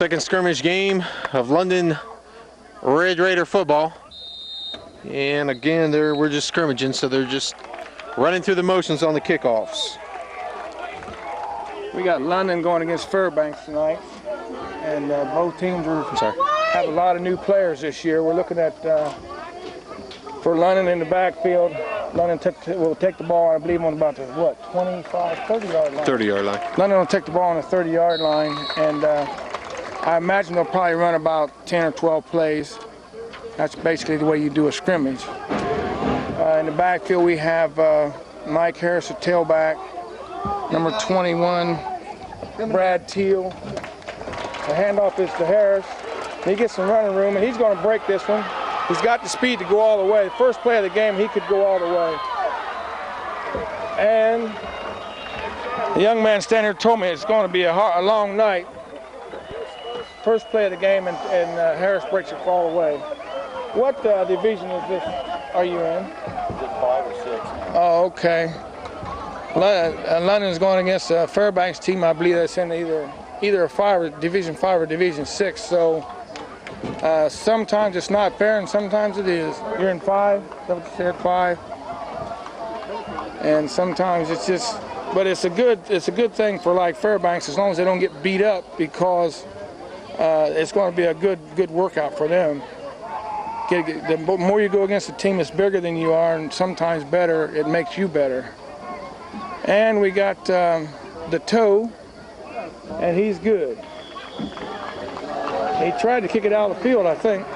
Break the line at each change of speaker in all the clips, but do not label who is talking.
Second scrimmage game of London Red Raider football. And again, we're just scrimmaging, so they're just running through the motions on the kickoffs.
We got London going against Fairbanks tonight, and both teams have a lot of new players this year. We're looking at, for London in the backfield, London will take the ball, I believe, on about the, 30-yard line?
30-yard line.
London will take the ball on the 30-yard line, and I imagine they'll probably run about 10 or 12 plays. That's basically the way you do a scrimmage. In the backfield, we have Mike Harris, the tailback, number 21, Brad Teal. The handoff is to Harris. He gets some running room, and he's going to break this one. He's got the speed to go all the way. The first play of the game, he could go all the way. And the young man standing here told me it's going to be a long night. First play of the game, and Harris breaks it all the way. What division is this? Are you in?
5 or 6.
Oh, okay. London's going against a Fairbanks team. I believe that's in either a Division 5 or Division 6. So sometimes it's not fair, and sometimes it is. You're in 5. Is that what you said? 5. And sometimes it's just, but it's a good thing for like Fairbanks as long as they don't get beat up, because it's going to be a good workout for them. The more you go against a team that's bigger than you are, and sometimes better, it makes you better. And we got the toe, and he's good. He tried to kick it out of the field, I think.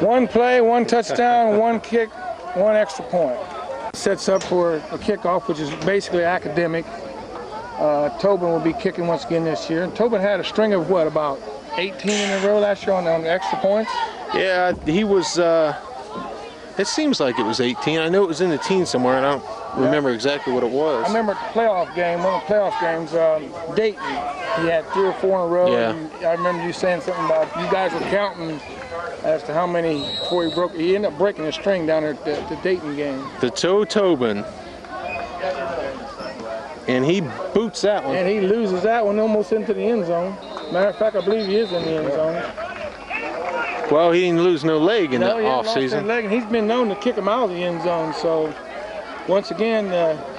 One play, one touchdown, one kick, one extra point. Sets up for a kickoff, which is basically academic. Tobin will be kicking once again this year. And Tobin had a string of what, about 18 in a row last year on extra points?
Yeah, he was, it seems like it was 18. I know it was in the teens somewhere, and I don't remember exactly what it was.
I remember the playoff game, one of the playoff games, Dayton. He had 3 or 4 in a row.
Yeah.
And I remember you saying something about you guys were counting as to how many before he broke. He ended up breaking a string down there at the Dayton game.
The toe Tobin. And he boots that one.
And he loses that one almost into the end zone. Matter of fact, I believe he is in the end zone.
Well, he didn't lose no leg in the offseason.
And he's been known to kick him out of the end zone. So, once again,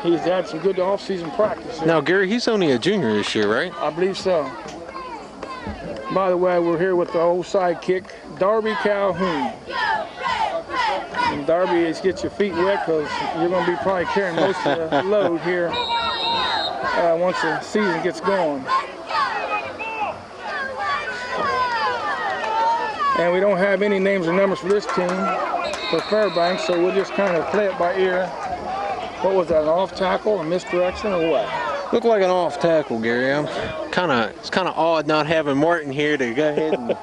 he's had some good off-season practice.
Now, Gary, he's only a junior this year, right?
I believe so. By the way, we're here with the old sidekick, Darby Calhoun. And Darby, is get your feet wet, because you're going to be probably carrying most of the load here once the season gets going. And we don't have any names or numbers for this team, for Fairbanks, so we'll just kind of play it by ear. What was that, an off tackle, a misdirection, or what?
Looked like an off tackle, Gary. It's kind of odd not having Martin here to go ahead and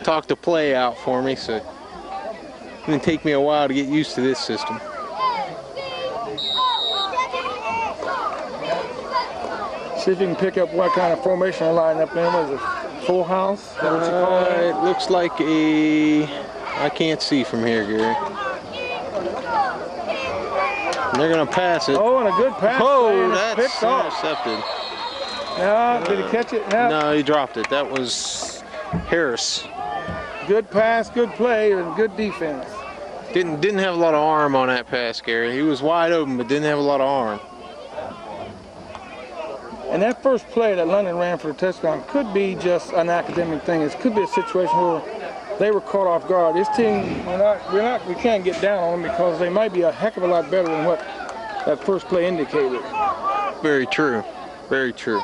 talk the play out for me, so it's going to take me a while to get used to this system.
See if you can pick up what kind of formation they're lining up in. Was it full house? Is that what you call it?
It looks like I can't see from here, Gary. And they're going to pass it.
Oh, and a good pass.
Oh, that's
picked off.
intercepted.
No, did he catch it?
No, he dropped it. That was Harris.
Good pass, good play, and good defense.
Didn't have a lot of arm on that pass, Gary. He was wide open, but didn't have a lot of arm.
And that first play that London ran for the touchdown could be just an academic thing. It could be a situation where they were caught off guard. This team, we can't get down on them, because they might be a heck of a lot better than what that first play indicated.
Very true. Very true.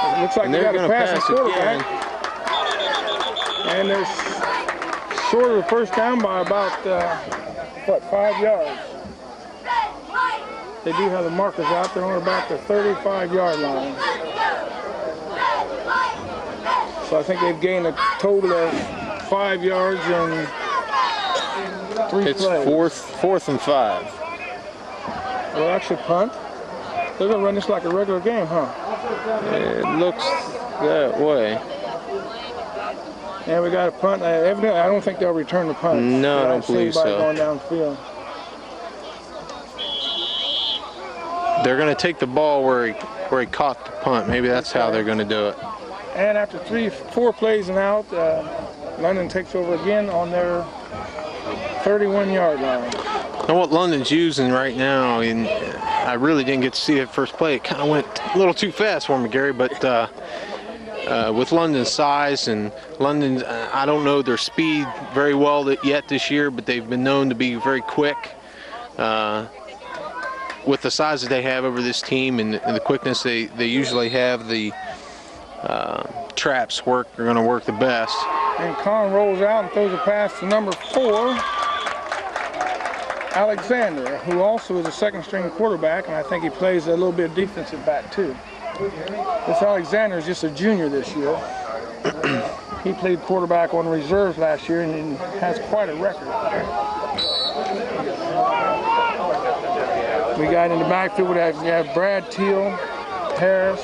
It looks like they got a passing quarterback. And they're short of the first down by about, 5 yards. They do have the markers out there on about the 35-yard line. So I think they've gained a total of 5 yards and 3 plays.
It's fourth and 5.
Well, actually punt. They're going to run this like a regular game, huh?
It looks that way.
And we got a punt. Evidently, I don't think they'll return the punt.
No, I don't believe so.
Going downfield.
They're going to take the ball where he caught the punt. Maybe that's how they're going to do it.
And after 4 plays and out, London takes over again on their 31-yard line.
Now what London's using right now, and I really didn't get to see that first play. It kind of went a little too fast for me, Gary, but with London's size and London's, I don't know their speed very well yet this year, but they've been known to be very quick. With the size that they have over this team and the quickness they usually have, the traps are going to work the best.
And Con rolls out and throws a pass to number 4, Alexander, who also is a second-string quarterback, and I think he plays a little bit of defensive back too. This Alexander is just a junior this year. He played quarterback on reserves last year and has quite a record. We got in the backfield, we have Brad Teal, Harris,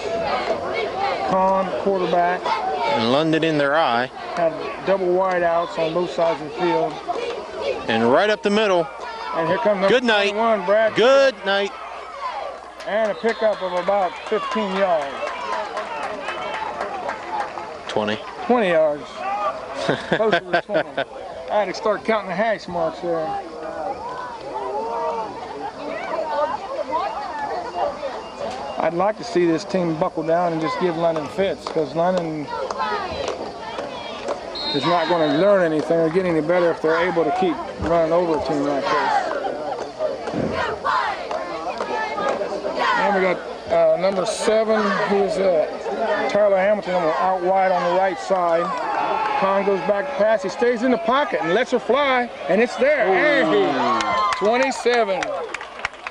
Con, quarterback.
And London in their eye.
Have double wideouts on both sides of the field.
And right up the middle.
And here comes
Good night.
21, Brad.
Good night.
And a pickup of about 15 yards.
20.
20 yards. Closer to 20. I had to start counting the hash marks there. I'd like to see this team buckle down and just give London fits, because London is not going to learn anything or get any better if they're able to keep running over a team like this. And we got number 7, who's Tyler Hamilton, out wide on the right side. Con goes back to pass. He stays in the pocket and lets her fly, and it's there. Hey, 27.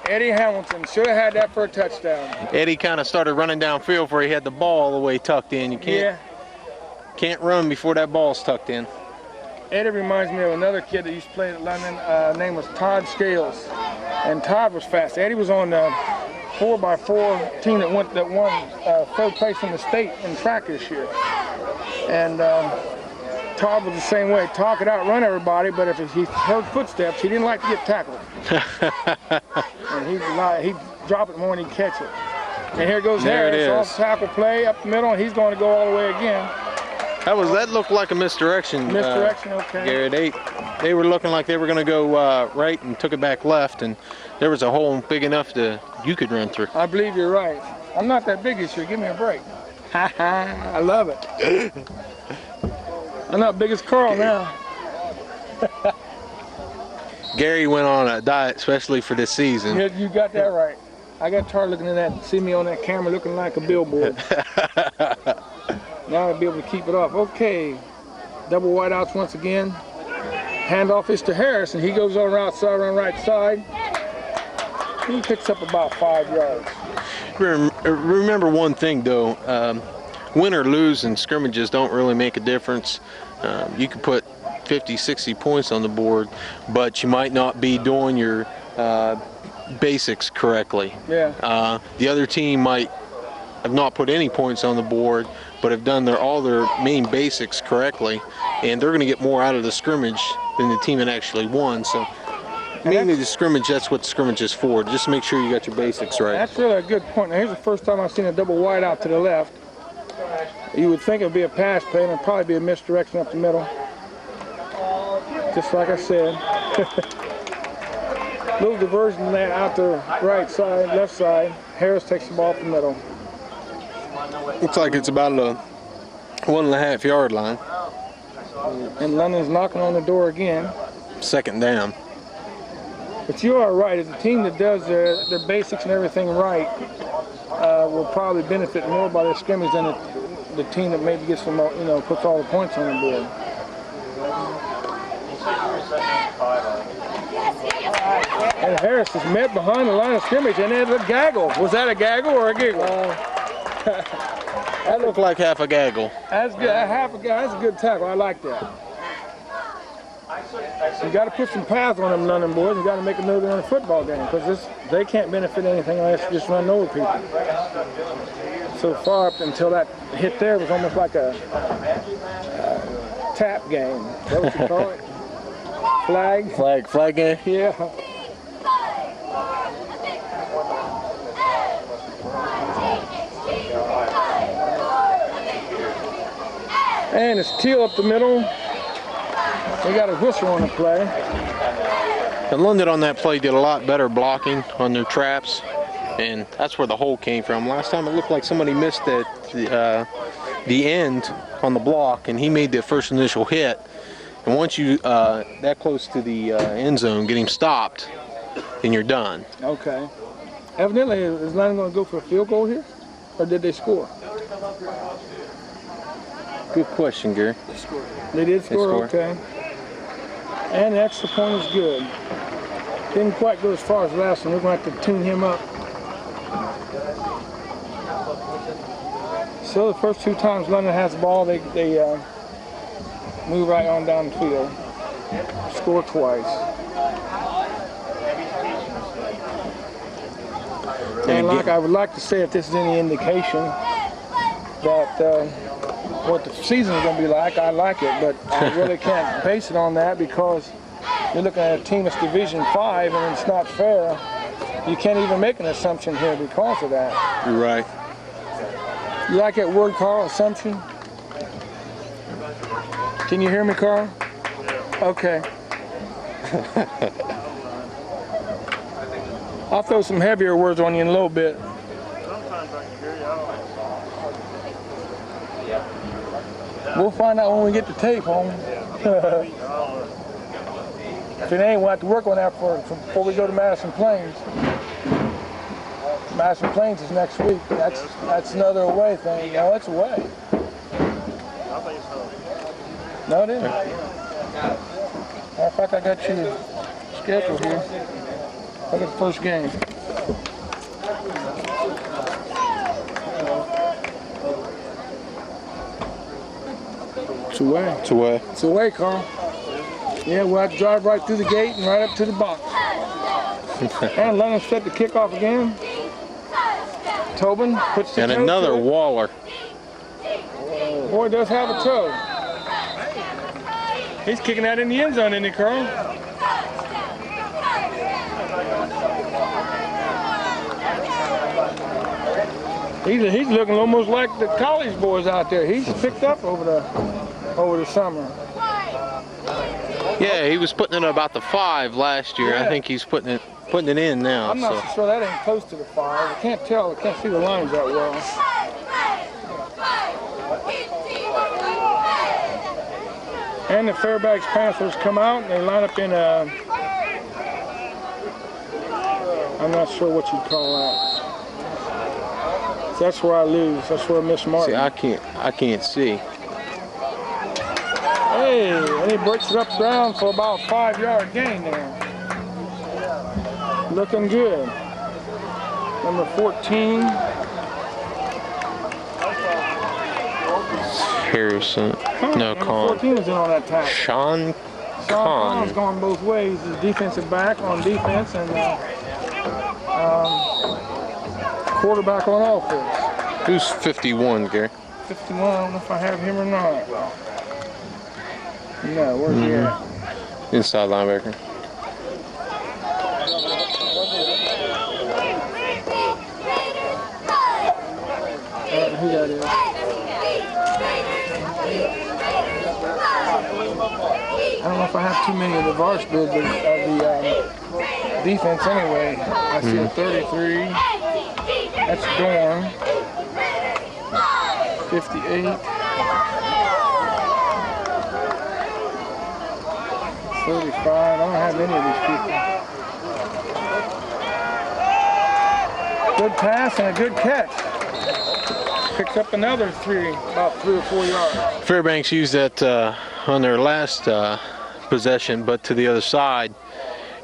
Eddie Hamilton should have had that for a touchdown.
Eddie kind of started running downfield where he had the ball all the way tucked in. You can't run before that ball's tucked in.
Eddie reminds me of another kid that used to play at London. Name was Todd Scales, and Todd was fast. Eddie was on the 4x4 team that won 3rd place in the state in track this year. And Todd was the same way. Todd could outrun everybody, but if he heard footsteps, he didn't like to get tackled. And he'd drop it more than he'd catch it. And here goes Harris, off tackle play up the middle, and he's going to go all the way again.
That looked like a misdirection.
Misdirection, okay.
Gary, they were looking like they were going to go right and took it back left, and there was a hole big enough you could run through.
I believe you're right. I'm not that big this year. Give me a break. I love it. I'm not big as Carl now.
Gary went on a diet especially for this season.
Yeah, you got that right. I got tired looking at that, see me on that camera looking like a billboard. Now I'll be able to keep it off. Okay, double wideouts once again. Handoff is to Harris, and he goes on outside, around right side. He picks up about 5 yards.
Remember one thing though, win or lose in scrimmages don't really make a difference. You could put 50, 60 points on the board, but you might not be doing your basics correctly.
Yeah.
The other team might have not put any points on the board, but have done all their main basics correctly, and they're going to get more out of the scrimmage than the team that actually won. So mainly the scrimmage, that's what the scrimmage is for. Just make sure you got your basics right.
That's really a good point. Now, here's the first time I've seen a double wide out to the left. You would think it would be a pass play, and it would probably be a misdirection up the middle. Just like I said. Little diversion in that out the right side, left side. Harris takes the ball up the middle.
Looks like it's about a 1.5 yard line.
And London's knocking on the door again.
2nd down.
But you are right. As a team that does their basics and everything right will probably benefit more by the scrimmage than the team that maybe gets some, puts all the points on the board. And Harris is met behind the line of scrimmage, and there's a gaggle. Was that a gaggle or a giggle?
That looked like half a gaggle.
That's good. Half a gaggle. That's a good tackle. I like that. You got to put some pads on them London boys. You got to make them know they're in a football game, because they can't benefit anything unless you just run over people. So far up until that hit there was almost like a tap game. Is that what you call it? Flag
game?
Yeah. And it's Teal up the middle. We got a whistle on the play.
And London on that play did a lot better blocking on their traps, and that's where the hole came from. Last time it looked like somebody missed the end on the block, and he made the first initial hit. And once you that close to the end zone, get him stopped, then you're done.
Okay. Evidently, is London going to go for a field goal here, or did they score?
Good question, Gary.
They did score, okay. And the extra point is good. Didn't quite go as far as last one. We're going to have to tune him up. So the first 2 times London has the ball, they move right on down the field. Score twice. And like I would like to say, if this is any indication that what the season is going to be like, I like it, but I really can't base it on that because you're looking at a team that's Division 5 and it's not fair. You can't even make an assumption here because of that.
You're right.
You like that word, Carl, assumption? Can you hear me, Carl? Okay. I'll throw some heavier words on you in a little bit.
Sometimes I can hear you.
We'll find out when we get the tape home. If it ain't, we'll have to work on that before we go to Madison Plains. Madison Plains is next week. That's another away thing. No, it's away.
I think so.
No, it isn't. Matter of fact, I got your schedule here. Look at the first game. It's away.
It's away.
It's away, Carl. Yeah, we'll have to drive right through the gate and right up to the box. And London set the kickoff again. Tobin puts the
And
toe
another
to it.
Waller.
Boy, does have a toe. He's kicking that in the end zone, isn't he, Carl? He's looking almost like the college boys out there. He's picked up over the summer.
Yeah, he was putting in about the 5 last year.
Yeah.
I think he's putting it in now.
I'm not so sure that ain't close to the 5. I can't tell. I can't see the lines that well. And the Fairbanks Panthers come out and they line up in a, I'm not sure what you'd call that. That's where I lose. That's where I miss Martin.
See, I can't see.
Hey, and he breaks it up down for about a 5-yard gain there. Looking good. Number 14.
Harrison. No,
Number
Con.
14 is in on that tackle.
Sean
Sean
Con.
Con's going both ways. He's defensive back on defense and quarterback on offense.
Who's 51, Gary?
51, I don't know if I have him or not. No, where's he at?
Inside linebacker.
Who that is? I don't know if I have too many of the varsity of the defense anyway. I see a 33. That's Dorn. 58. 35. I don't have any of these people. Good pass and a good catch. Picks up another 3, about 3 or 4 yards.
Fairbanks used that on their last possession, but to the other side.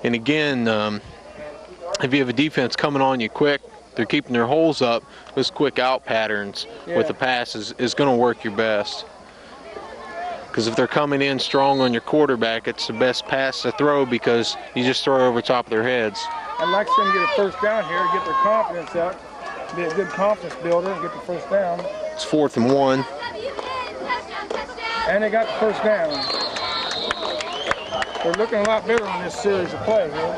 And again, if you have a defense coming on you quick, they're keeping their holes up. Those quick out patterns with the passes is going to work your best. Because if they're coming in strong on your quarterback, it's the best pass to throw because you just throw over top of their heads.
I'd like to see them get a first down here, get their confidence up, be a good confidence builder, and get the first down.
It's 4th and 1.
And they got the first down. They're looking a lot better on this series of play here.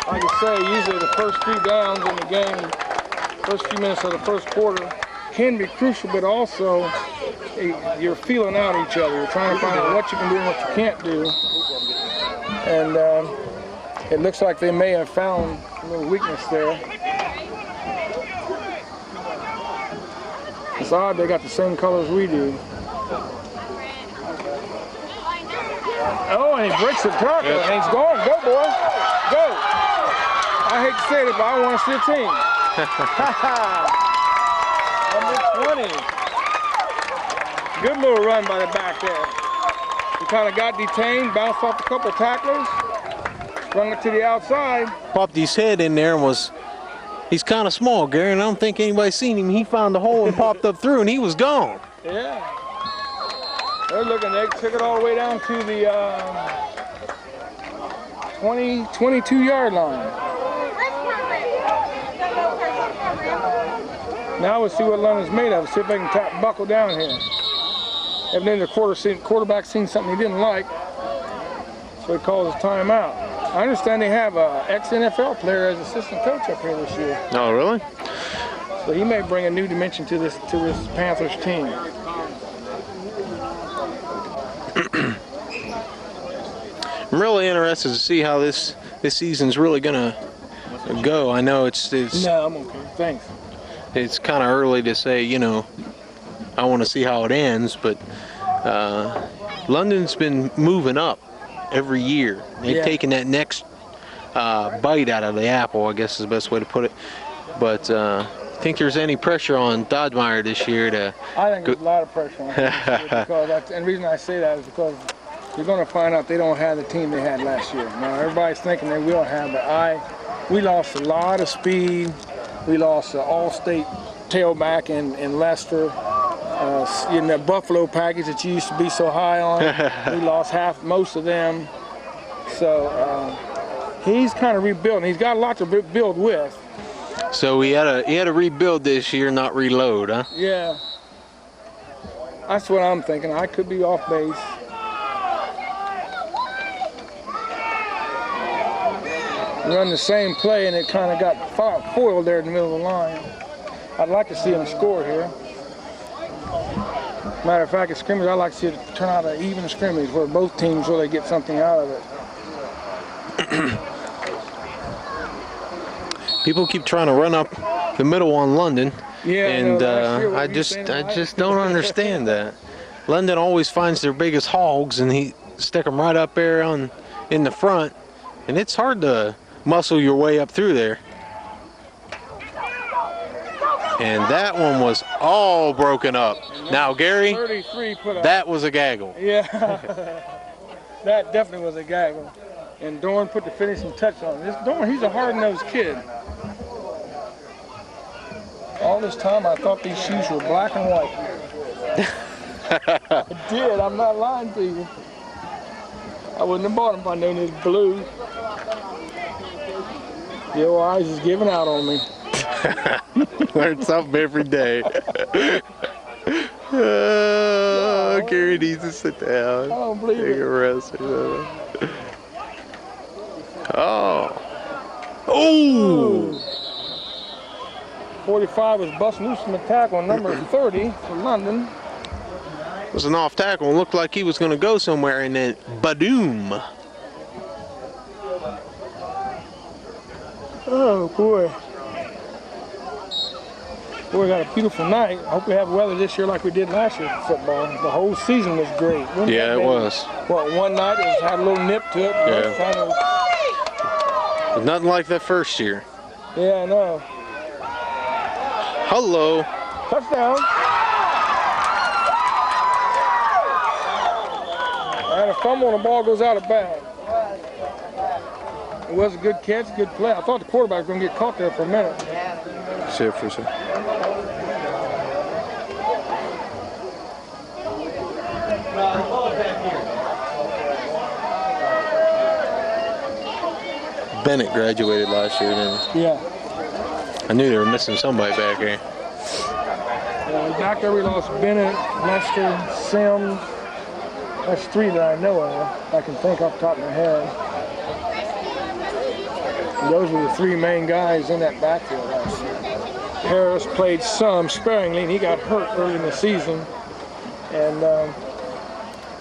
Like I say, usually the first few downs in the game, first few minutes of the first quarter, can be crucial, but also you're feeling out each other. You're trying to find out what you can do and what you can't do. And it looks like they may have found a little weakness there. It's odd they got the same colors we do. Oh, and he breaks the tackle, and he's going. Go, boy. Go. I hate to say it, but I want to see the team. Number 20. Good little run by the back there. He kind of got detained, bounced off a couple tacklers, sprung it to the outside.
Popped his head in there and he's kind of small, Gary, and I don't think anybody's seen him. He found the hole and popped up through, and he was gone.
Yeah. They're looking, they took it all the way down to the 22-yard line. Now we'll see what London's made of. See if they can buckle down here. Evidently the quarterback seen something he didn't like, so he calls his timeout. I understand they have an ex-NFL player as assistant coach up here this year.
Oh, really?
So he may bring a new dimension to this Panthers team.
I'm really interested to see how this season's really gonna go. I know it's
No, I'm okay. Thanks.
It's kind of early to say, you know, I want to see how it ends, but London's been moving up every year. They've taken that next bite out of the apple, I guess is the best way to put it. But think there's any pressure on Dodmeyer this year to?
I think there's a lot of pressure on him because and the reason I say that is because you're going to find out they don't have the team they had last year. Now everybody's thinking they will have, but we lost a lot of speed. We lost an all-state tailback in Leicester. In the Buffalo package that you used to be so high on, we lost most of them. So he's kind of rebuilding. He's got a lot to build with.
So he had to rebuild this year, not reload, huh?
Yeah, that's what I'm thinking. I could be off base. Run the same play, and it kind of got foiled there in the middle of the line. I'd like to see him score here. Matter of fact, at scrimmage, I'd like to see it turn out an even scrimmage where both teams really get something out of it.
People keep trying to run up the middle on London,
yeah,
and I just don't understand that. London always finds their biggest hogs, and he stick them right up there in the front, and it's hard to muscle your way up through there. And that one was all broken up. Now, Gary,
33 put up.
That was a gaggle.
Yeah, that definitely was a gaggle. And Dorn put the finishing touch on it. Dorn, he's a hard-nosed kid. All this time, I thought these shoes were black and white. I did. I'm not lying to you. I wouldn't have bought them if I known it was blue. Your eyes is giving out on me.
Learn something every day. Gary needs to sit down.
I don't believe
Take
it.
a rest. Oh. Oh.
45 was busting loose from the tackle on number 30 for London.
It was an off tackle. It looked like he was going to go somewhere, and then badoom.
Oh boy. Boy, we got a beautiful night. I hope we have weather this year like we did last year for football. The whole season was great.
Yeah, it was.
What, one night it had a little nip to it.
Yeah.
Kind of,
Nothing like that first year.
yeah, I know.
Hello.
Touchdown. And a fumble and the ball goes out of bounds. It was a good catch, good play. I thought the quarterback was going to get caught there for a minute.
See it for a second. Bennett graduated last year, didn't he?
Yeah.
I knew they were missing somebody back here.
Back there we lost Bennett, Lester, Sims. That's three that I know of. I can think off the top of my head. And those were the three main guys in that backfield last year. Harris played some sparingly, and he got hurt early in the season. And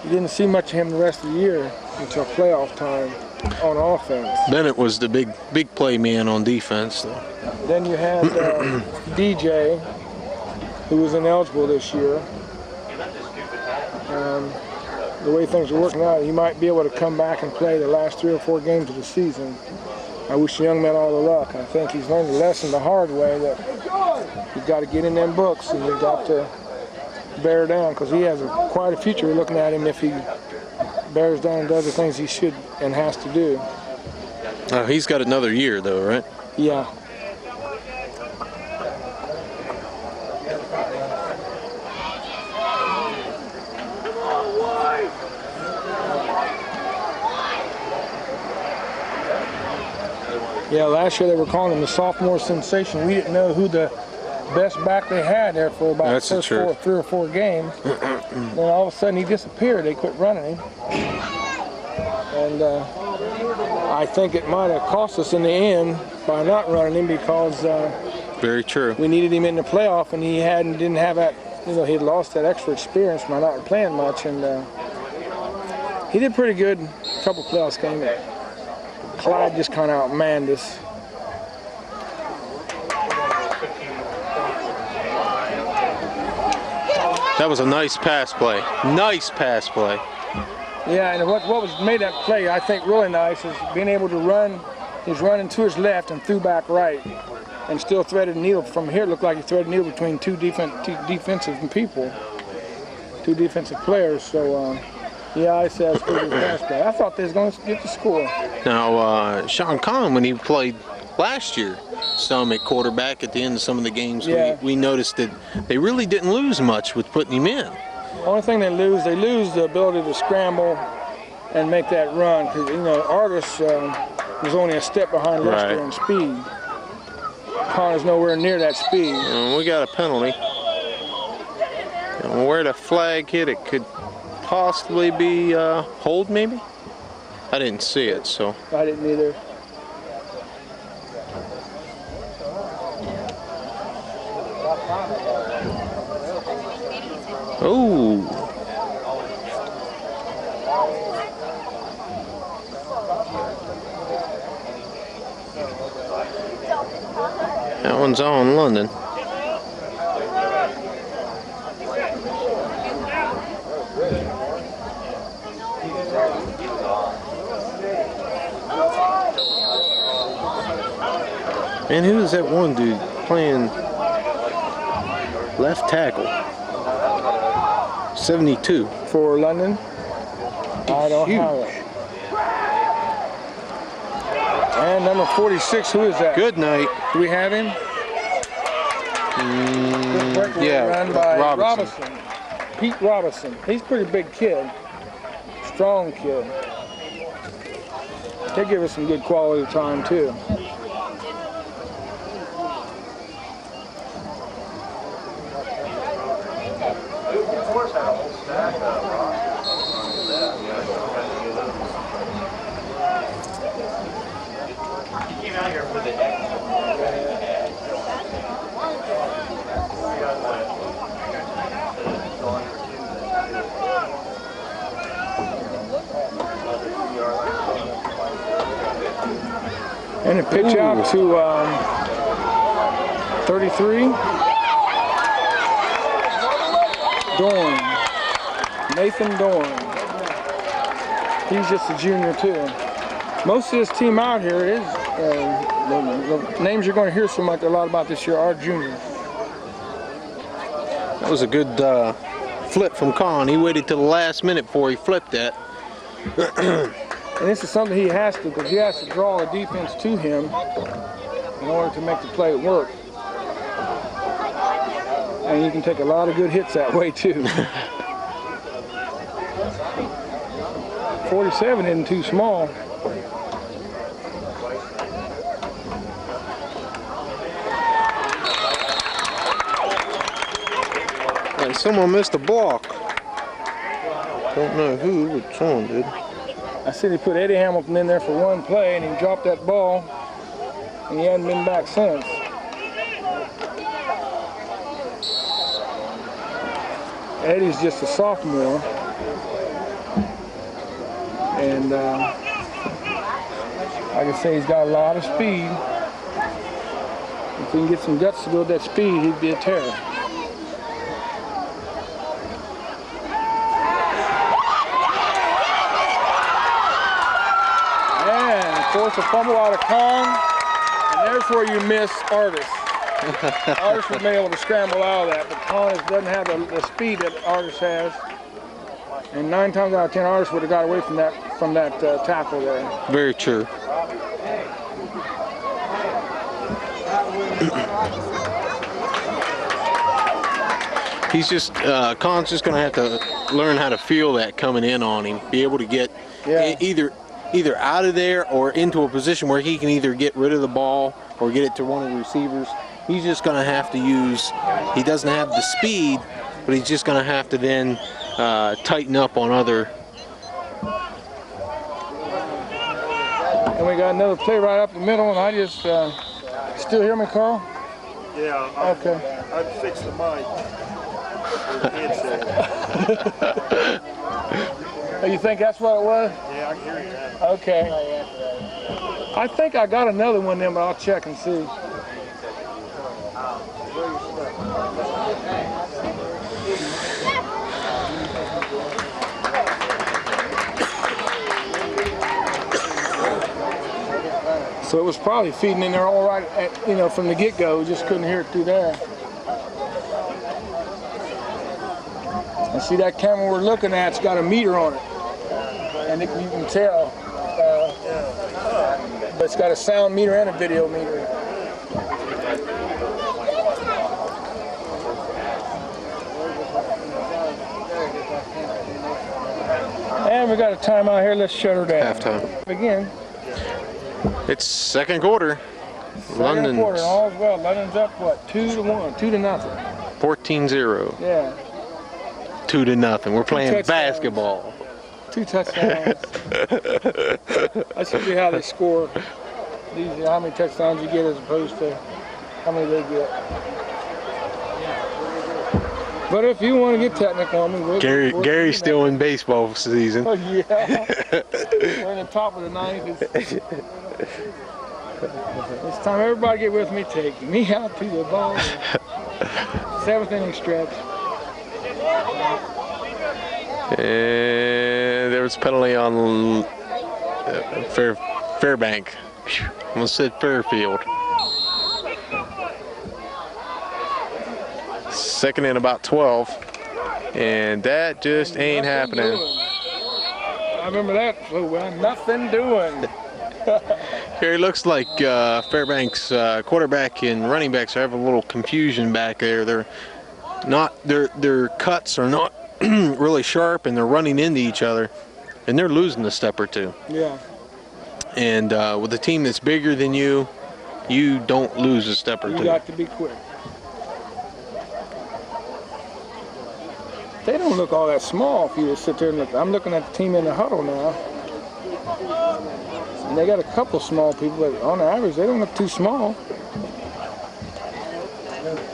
you didn't see much of him the rest of the year until playoff time on offense.
Bennett was the big play man on defense, though.
Then you had DJ, who was ineligible this year. The way things are working out, he might be able to come back and play the last 3 or 4 games of the season. I wish the young man all the luck. I think he's learned the lesson the hard way that you've got to get in them books and you've got to bear down, because he has quite a future looking at him if he bears down and does the things he should and has to do.
He's got another year, though, right?
Yeah. Yeah, last year they were calling him the sophomore sensation. We didn't know who the best back they had there for about the first 3 or 4 games. Then all of a sudden he disappeared. They quit running him. And I think it might have cost us in the end by not running him, because
very true.
We needed him in the playoff, and he didn't have that, he had lost that extra experience by not playing much. And he did pretty good a couple playoffs games. Clyde just kind of outmanned us.
That was a nice pass play. Nice pass play.
Yeah, and what was made that play, I think, really nice is being able to run. He's running to his left and threw back right, and still threaded a needle. From here, it looked like he threaded a needle between two defensive people, 2 defensive players. So, yeah, I said it's good pass play. I thought they was going to get the score.
Now, Sean Conn, when he played last year, some at quarterback at the end of some of the games, we noticed that they really didn't lose much with putting him in.
The only thing they lose the ability to scramble and make that run. Because, Argus was only a step behind Lester in speed. Conn is nowhere near that speed.
We got a penalty. And where the flag hit, it could possibly be hold, maybe? I didn't see it, so.
I didn't either.
Oh. That one's on London. Man, who is that one dude playing left tackle? 72.
For London? I don't have it. And number 46, who is that?
Good night.
Do we have him?
Yeah,
run by
Robinson.
Pete Robinson. He's a pretty big kid. Strong kid. He'll give us some good quality time, too. And a pitch out to 33. Dorn. Nathan Dorn. He's just a junior too. Most of this team out here is, the names you're going to hear a lot about this year are juniors.
That was a good flip from Conn. He waited till the last minute before he flipped that.
And this is something he has to, because he has to draw the defense to him in order to make the play work. And you can take a lot of good hits that way too. 47 isn't too small.
And someone missed a block. Don't know who, but someone did.
I see they put Eddie Hamilton in there for one play, and he dropped that ball, and he hadn't been back since. Eddie's just a sophomore. And like I say, he's got a lot of speed. If he can get some guts to go with that speed, he'd be a terror. Force a fumble out of Con, and there's where you miss Artis. Artis would be able to scramble out of that, but Con doesn't have the speed that Artis has. And 9 times out of 10, Artis would have got away from that tackle there.
Very true. He's just Con's just going to have to learn how to feel that coming in on him, be able to get either out of there or into a position where he can either get rid of the ball or get it to one of the receivers. He's just going to have to use, he doesn't have the speed, but he's just going to have to then tighten up on other.
And we got another play right up the middle, and I just, still hear me, Carl?
Yeah.
Okay.
I fixed the mic.
You think that's what it was?
Yeah, I can hear you now.
Okay. I think I got another one then, but I'll check and see. So it was probably feeding in there all right, from the get-go. We just couldn't hear it through there. And see that camera we're looking at's got a meter on it, and you can tell. But it's got a sound meter and a video meter. And we got a timeout here. Let's shut her down.
Halftime.
Again.
It's second quarter.
Second quarter, all's well. London's up, what, 2-1, 2-0.
14-0.
Yeah.
2-0. We're playing basketball.
2 touchdowns. That should be how they score. These are how many touchdowns you get as opposed to how many they get. But if you want to get technical on me,
Gary's still in baseball season.
Oh, yeah. We're in the top of the 9th. It's time everybody get with me. Take me out to the ball. 7th inning stretch.
And there was a penalty on Fairbanks. Almost said Fairfield. Second and about 12. And that just ain't happening.
I remember that so well. Nothing doing.
Here it looks like Fairbanks quarterback and running backs are having a little confusion back there. They're not, their cuts are not really sharp, and they're running into each other, and they're losing a step or two.
Yeah.
And with a team that's bigger than you, you don't lose a step or two.
You got to be quick. They don't look all that small if you just sit there and look. I'm looking at the team in the huddle now. And they got a couple small people, but on average, they don't look too small.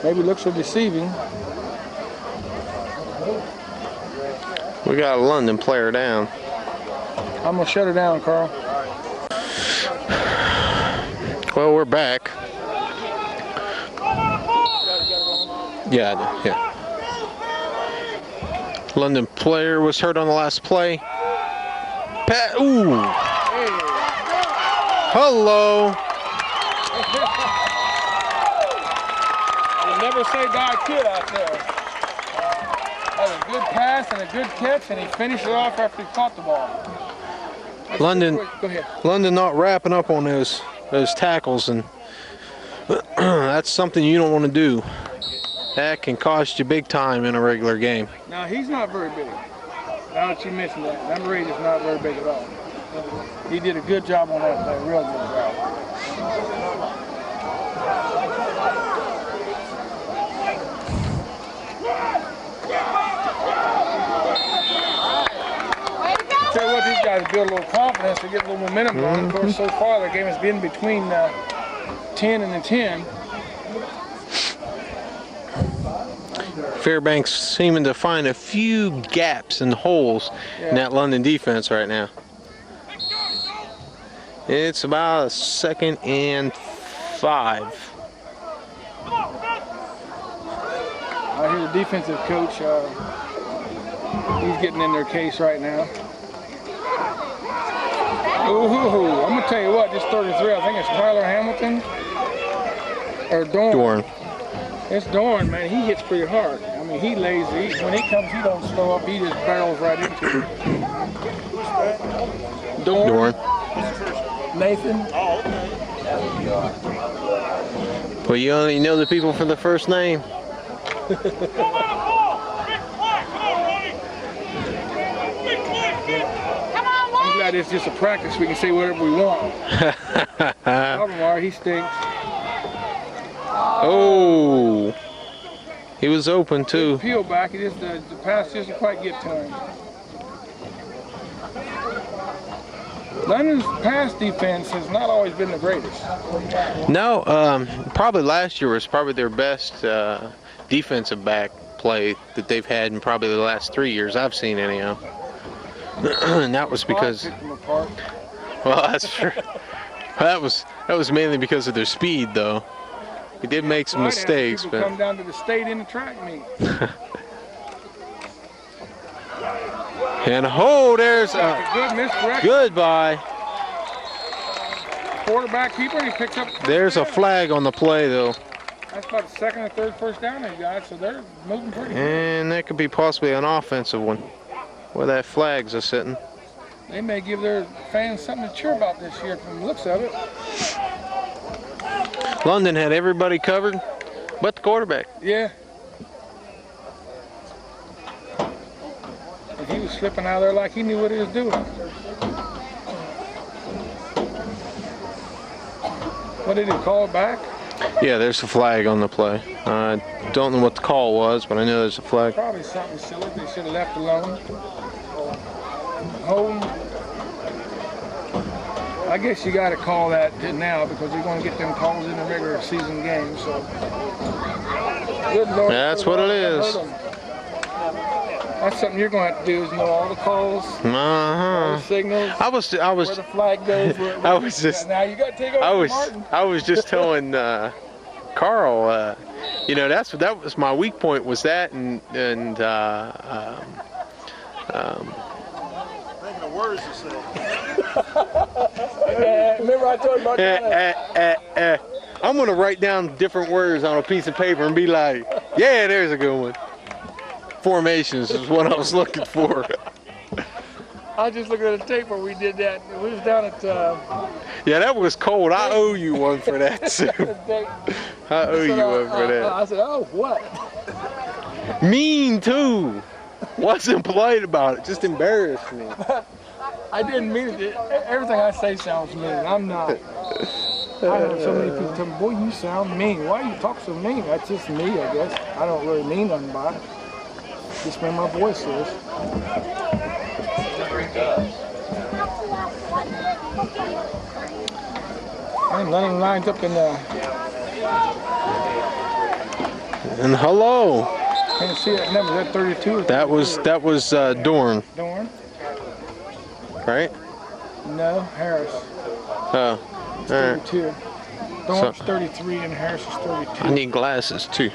Maybe looks are deceiving.
We got a London player down.
I'm going to shut her down, Carl.
Well, we're back. Yeah. London player was hurt on the last play. Ooh.
Hey.
Hello.
You never say die kid out there. That was a good pass and a good catch, and he finished it off after he caught the ball.
London,
Go ahead.
London not wrapping up on those tackles, and that's something you don't want to do. That can cost you big time in a regular game.
Now, he's not very big. Now that you mentioned that, number 8 is not very big at all. He did a good job on that play, real good job. Tell you what, these guys build a little confidence to get a little momentum going. Of course, so far their game has been between 10 and 10.
Fairbanks seeming to find a few gaps and holes in that London defense right now. It's about a 2nd and 5.
I hear the defensive coach, he's getting in their case right now. Ooh, I'm going to tell you what, this 33, I think it's Tyler Hamilton or Dorn. It's Dorn, man. He hits pretty hard. I mean, he lays, when he comes, he don't slow up. He just barrels right into it. Dorn. Nathan.
Oh, okay.
Well, you only know the people for the first name.
I'm glad it's just a practice. We can say whatever we want. Alvaro, he stinks.
Oh, he was open too.
Peel back. It is the pass doesn't quite get to him. London's pass defense has not always been the greatest.
No, probably last year was probably their best defensive back play that they've had in probably the last 3 years I've seen anyhow. And that was because, well, that's true. That was mainly because of their speed, though. He did make some mistakes, but
come down to the state in the track meet.
And there's a
good misdirect.
goodbye.
Quarterback keeper, and he picks up.
There's a flag on the play, though.
That's about the 2nd or 3rd first down they got, so they're moving pretty good.
And that could be possibly an offensive one, where that flag's are sitting.
They may give their fans something to cheer about this year from the looks of it.
London had everybody covered, but the quarterback.
Yeah. And he was slipping out of there like he knew what he was doing. What did he call it back?
Yeah, there's a flag on the play. I don't know what the call was, but I know there's a flag.
Probably something silly they should have left alone. Holding. I guess you got to call that now because you're going to get them calls in the regular season game. So, good Lord,
that's what it is.
That's something you're going to have to do is know all the calls, all the signals.
I was
where the flag goes.
I was just.
Now you got to take over Martin.
I was just telling Carl. You know, that was my weak point was that and
Thinking of words to say.
Remember I told you about that?
I'm gonna write down different words on a piece of paper and be like, yeah, there's a good one. Formations is what I was looking for.
I just looked at a tape where we did that. We was down at.
Yeah, that was cold. I owe you one for that too. I owe you one for that.
I said, oh, what?
Mean too. Wasn't polite about it. Just embarrassed me.
I didn't mean it. Everything I say sounds mean. I'm not. I know so many people tell me, boy, you sound mean. Why do you talk so mean? That's just me, I guess. I don't really mean nothing by it. Just the way my voice is. And Lennon lines up in the...
And hello.
Can't see that number. Is that 32? Or
That was Dorn.
Dorn?
Right?
No, Harris.
Oh, all right.
32. Dorn's 33 and Harris is 32.
I need glasses too.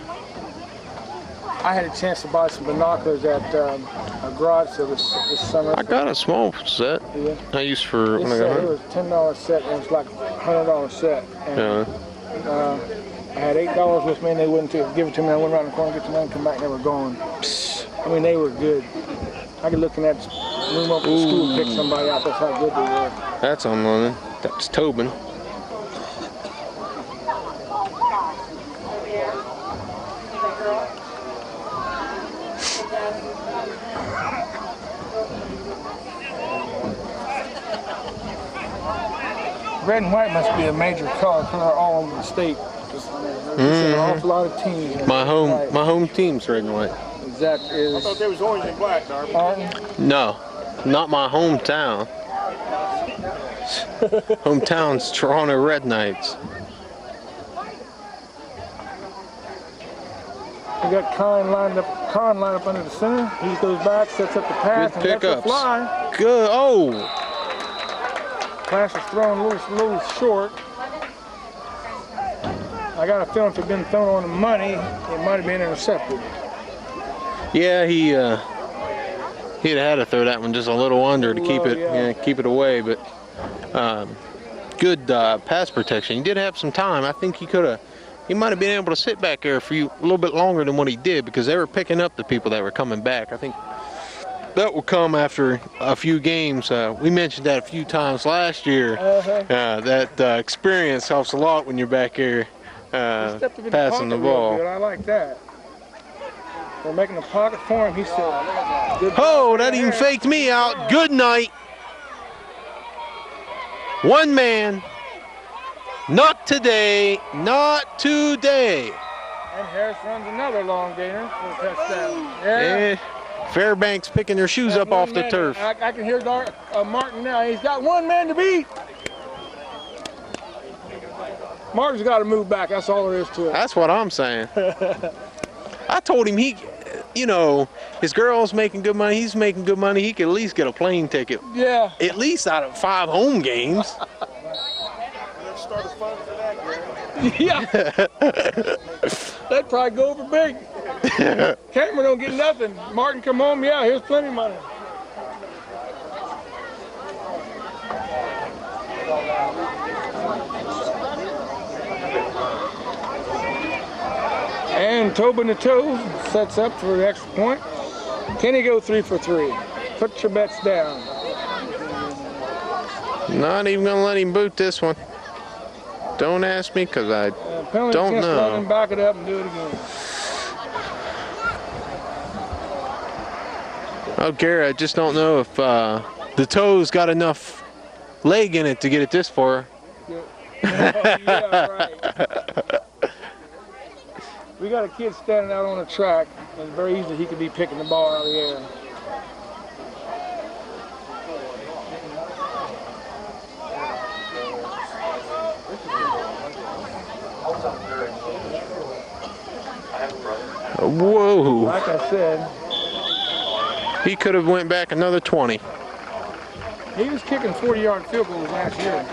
I had a chance to buy some binoculars at a garage sale this summer.
I got a small set.
Yeah.
I used for when I got
It
home.
was $10 set and it was like $100 set. And, I had $8 with me and they wouldn't give it to me. I went around the corner, get the money, come back, and they were gone. I mean, they were good. I could look in that room up at the school and pick somebody out. That's how good they were.
That's on London. That's Tobin.
Red and white must be a major color all over the state. There's an awful lot of teams.
My home team's red and white.
That is.
I thought there was orange and black, Darby.
No, not my hometown. Hometown's Toronto Red Knights.
We got Con lined up under the center. He goes back, sets up the pass,
Good
and lets it
pickups.
fly.
Good. Oh.
Pass was thrown a little short. I got a feeling if it had been thrown on the money, it might have been intercepted.
Yeah, he'd have had to throw that one just a little under to keep it, keep it away. But good pass protection. He did have some time. I think he might have been able to sit back there for a little bit longer than what he did because they were picking up the people that were coming back. I think that will come after a few games. We mentioned that a few times last year. That experience helps a lot when you're back here passing the ball.
I like that. We're making a pocket for him. He said,
"Oh, that even faked me out. Good night. One man. Not today. Not today."
And Harris runs another long gainer for a touchdown. Yeah.
Fairbanks picking their shoes up off the turf.
I can hear Martin now. He's got one man to beat. Martin's got to move back. That's all there is to it.
That's what I'm saying. I told him his girl's making good money. He's making good money. He could at least get a plane ticket.
Yeah.
At least out of 5 home games.
Let's start a fund for that, Gary.
Yeah. That'd probably go over big. Cameron don't get nothing. Martin come home, yeah, here's plenty of money. And Tobin the Toe sets up for the extra point. Can he go 3 for 3? Put your bets down.
Not even going to let him boot this one. Don't ask me because I don't know.
Back it up and do it again.
Oh, Gary, I just don't know if the Toe's got enough leg in it to get it this far.
Yeah, right. We got a kid standing out on the track, and very easily he could be picking the ball out of the air.
Whoa.
Like I said,
he could have went back another 20.
he was kicking 40-yard field goals last year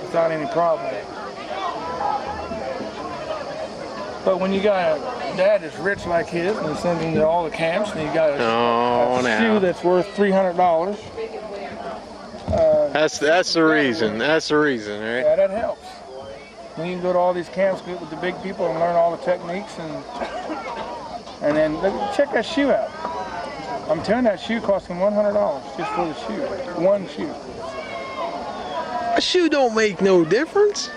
without any problem. But when you got a dad that's rich like his and sends him to all the camps, and you got a shoe that's worth $300.
That's the reason. That's the reason, right?
Yeah, that helps. When you can go to all these camps with the big people and learn all the techniques, and then check that shoe out. I'm telling you, that shoe cost him $100 just for the shoe. One shoe.
A shoe don't make no difference.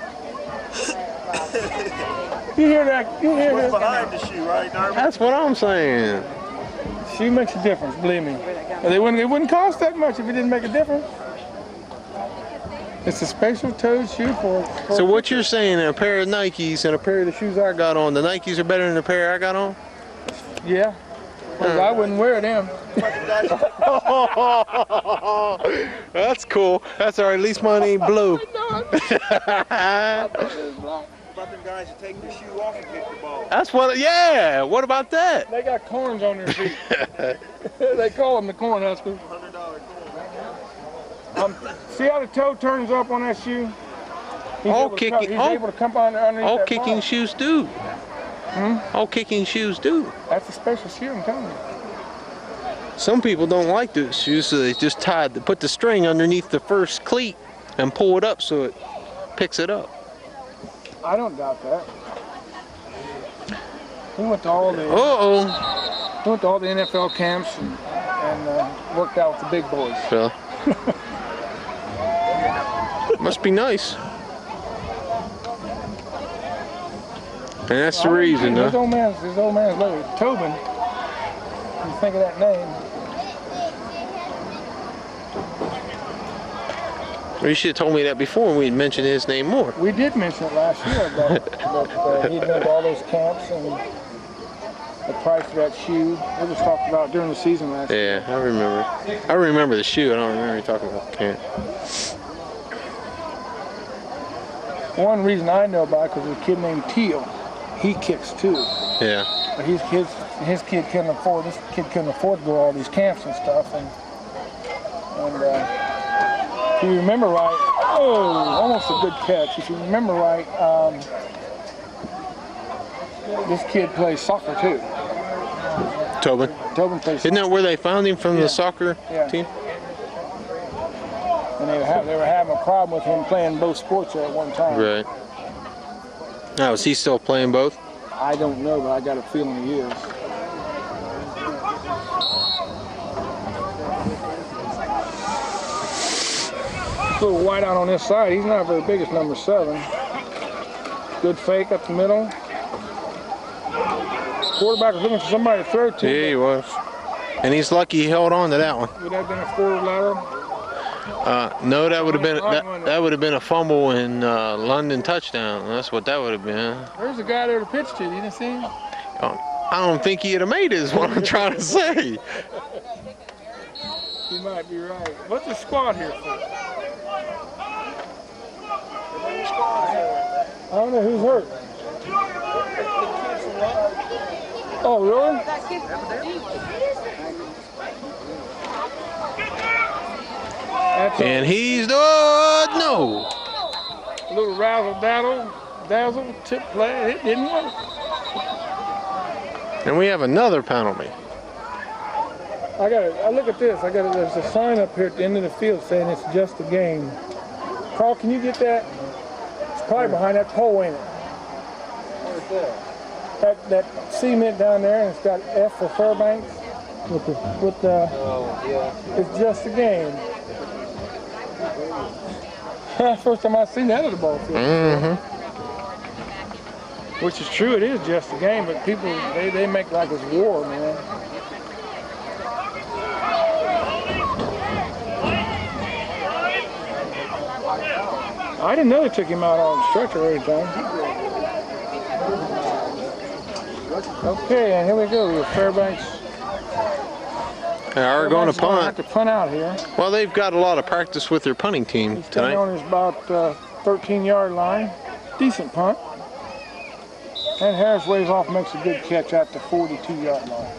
You hear that? You hear
What's
that?
behind the shoe, right, Darby?
That's what I'm saying.
Shoe makes a difference, believe me. But it wouldn't cost that much if it didn't make a difference. It's a special toed shoe for
So what you're saying, a pair of Nikes and a pair of the shoes I got on, the Nikes are better than the pair I got on?
Yeah. Well, I wouldn't wear them.
That's cool. That's all right. At least mine ain't blue.
About them guys that take their shoe off and kick the ball.
That's what. Yeah. What about that?
They got corns on their feet. They call them the corn huskers.
$100
See how the toe turns up on that shoe? He's
All
able
kicking.
he's able to come underneath
All
that
kicking
ball.
shoes do. All kicking shoes do.
That's a special shoe, I'm telling you.
Some people don't like those shoes, so they just put the string underneath the first cleat and pull it up so it picks it up.
I don't doubt that. He went to all the NFL camps and worked out with the big boys.
Well, must be nice. And that's the reason,
His
huh?
old man's loaded. Tobin. You think of that name.
Well, you should have told me that before and we'd mentioned his name more.
We did mention it last year, but he went to all those camps and the price of that shoe. It was talked about during the season last year.
Yeah, I remember. I remember the shoe. I don't remember you talking about the camp.
One reason I know about it because there's a kid named Teal. He kicks too.
Yeah.
But his kid couldn't afford. This kid couldn't afford to go to all these camps and stuff. And if you remember right, almost a good catch. If you remember right, this kid plays soccer too.
Tobin.
Tobin plays soccer.
Isn't that where they found him from, the soccer team?
And they were having a problem with him playing both sports at one time.
Right. Now, is he still playing both?
I don't know, but I got a feeling he is. A little white out on this side. He's not very big. It's number 7. Good fake up the middle. Quarterback was looking for somebody to throw to.
Yeah, he was. And he's lucky he held on to that one.
Would that have been a forward lateral?
No, that would have been that would have been a fumble in London touchdown. That's what that would have been.
There's a guy there to pitch to. You didn't see him?
I don't think he'd have made it. Is what I'm trying to say.
You might be right. What's the squad here for? I don't know who's hurt. Oh, really?
And he's no.
A little dazzle, tip play. It didn't work.
And we have another penalty.
I look at this. There's a sign up here at the end of the field saying it's just a game. Carl, can you get that? It's probably behind that pole, ain't it? Where's that? That cement down there, and it's got F for Fairbanks. It's just a game. First time I've seen that at the ball field.
Mm-hmm.
Which is true, it is just a game, but people, they make like it's war, man. I didn't know they took him out on the stretcher or anything. Okay, and here we go with Fairbanks.
They are going to punt.
Have to punt out here.
Well, they've got a lot of practice with their punting team
He's
tonight.
on his about 13-yard line. Decent punt. And Harris waves off, makes a good catch at the 42-yard line.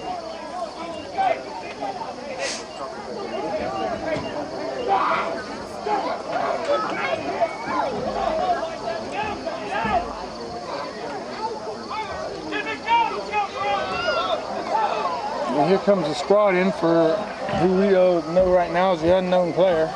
And here comes the squad in for who we know right now is the unknown player.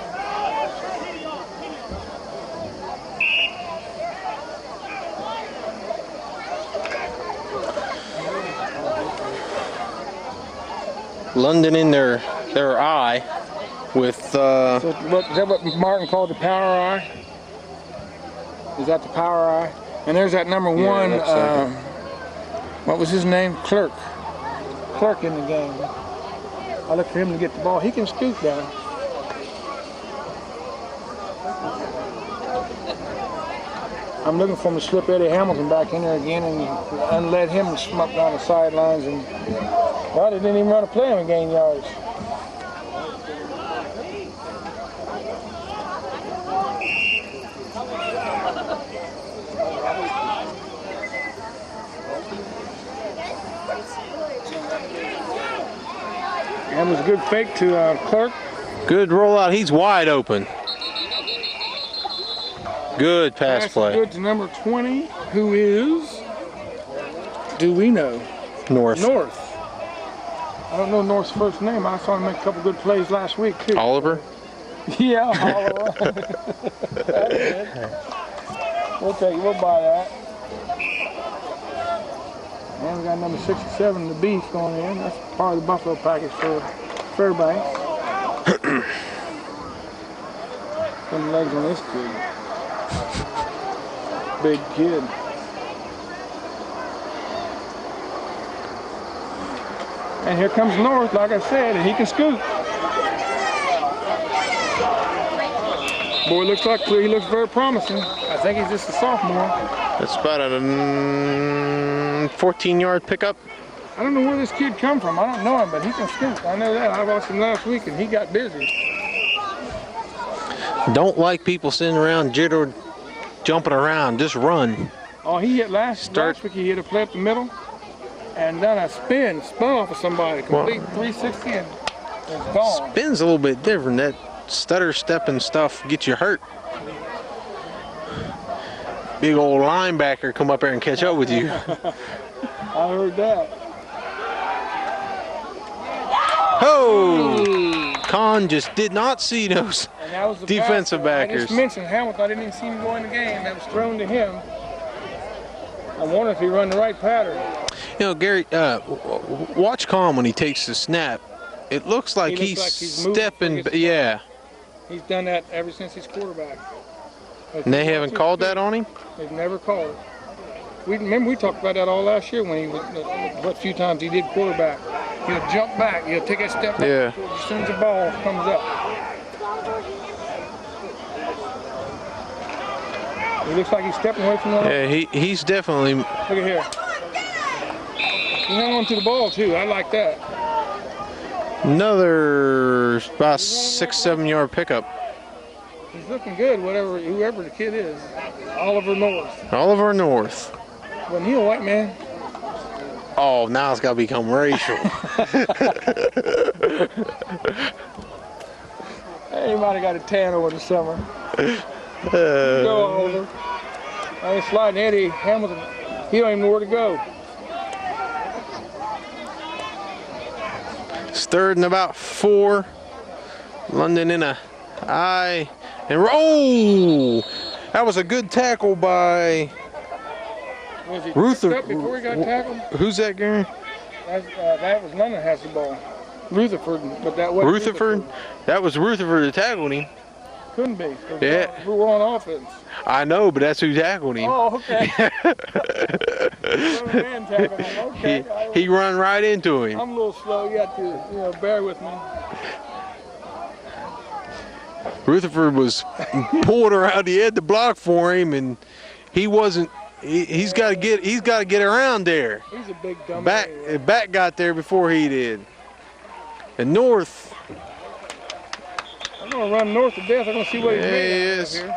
London in their eye with.
So is that what Martin called the power eye? Is that the power eye? And there's that number 1. What was his name? Clerk in the game. I look for him to get the ball. He can scoop down. I'm looking for him to slip Eddie Hamilton back in there again and let him smuck down the sidelines. And well, they didn't even run a play and gain yards. That was a good fake to Clark.
Good rollout. He's wide open. Good pass play.
Good to number 20, who is, do we know?
North.
I don't know North's first name. I saw him make a couple good plays last week, too.
Oliver?
Yeah, Oliver. We'll buy that. And we got number 67, the Beef, going in. That's part of the Buffalo package for Fairbanks. Some legs on this kid. Big kid. And here comes North, like I said, and he can scoot. Boy, he looks very promising. I think he's just a sophomore.
That's about a 14-yard pickup.
I don't know where this kid come from. I don't know him, but he can scoot. I know that. I watched him last week, and he got busy.
Don't like people sitting around jumping around. Just run.
Oh, he hit last week. He hit a play up the middle. and done a spun off of somebody, complete 360, and it's gone.
Spin's a little bit different. That stutter stepping stuff gets you hurt. Big old linebacker come up there and catch up with you.
I heard that.
Oh! Khan just did not see those
And that was the
defensive
pass. I
backers.
just mentioned Hamilton. I didn't even see him go in the game. That was thrown to him. I wonder if he run the right pattern.
You know, Gary, watch Khan when he takes the snap. It looks like
He looks like he's moving
stepping.
before he gets
Yeah.
He's done that ever since he's quarterback.
And they haven't called that on him?
They've never called it. We talked about that all last year when he was, what few times he did quarterback. He'll jump back. He'll take a step back
Yeah.
as soon as the ball comes up. He looks like he's stepping away from the.
Yeah, he's definitely.
Look at here. He hung on to the ball too. I like that.
Another about 6-7 yard pickup.
He's looking good, whoever the kid is. Oliver North.
Oliver North.
Wasn't he a white man?
Oh, now it's got to become racial.
Hey, he might have got a tan over the summer. Go, Oliver. I ain't sliding Eddie Hamilton. He don't even know where to go.
It's 3rd and about 4. London in a eye. And oh, that was a good tackle by
Was he
Ruther.
up before he got tackled?
Who's that, Gary?
That was London has the ball. Rutherford, but that wasn't
Rutherford? That was Rutherford that tackled him.
Couldn't be.
Yeah.
We were on offense.
I know, but that's who tackled him.
Oh, okay. Man tackled him. Okay.
He run right into him.
I'm a little slow. You have to, bear with me.
Rutherford was pulling around. He had the block for him, and he wasn't. He's got to get around there.
He's a big dummy.
Back got there before he did. And North.
I'm gonna run North to death. I'm gonna see what he's made of here.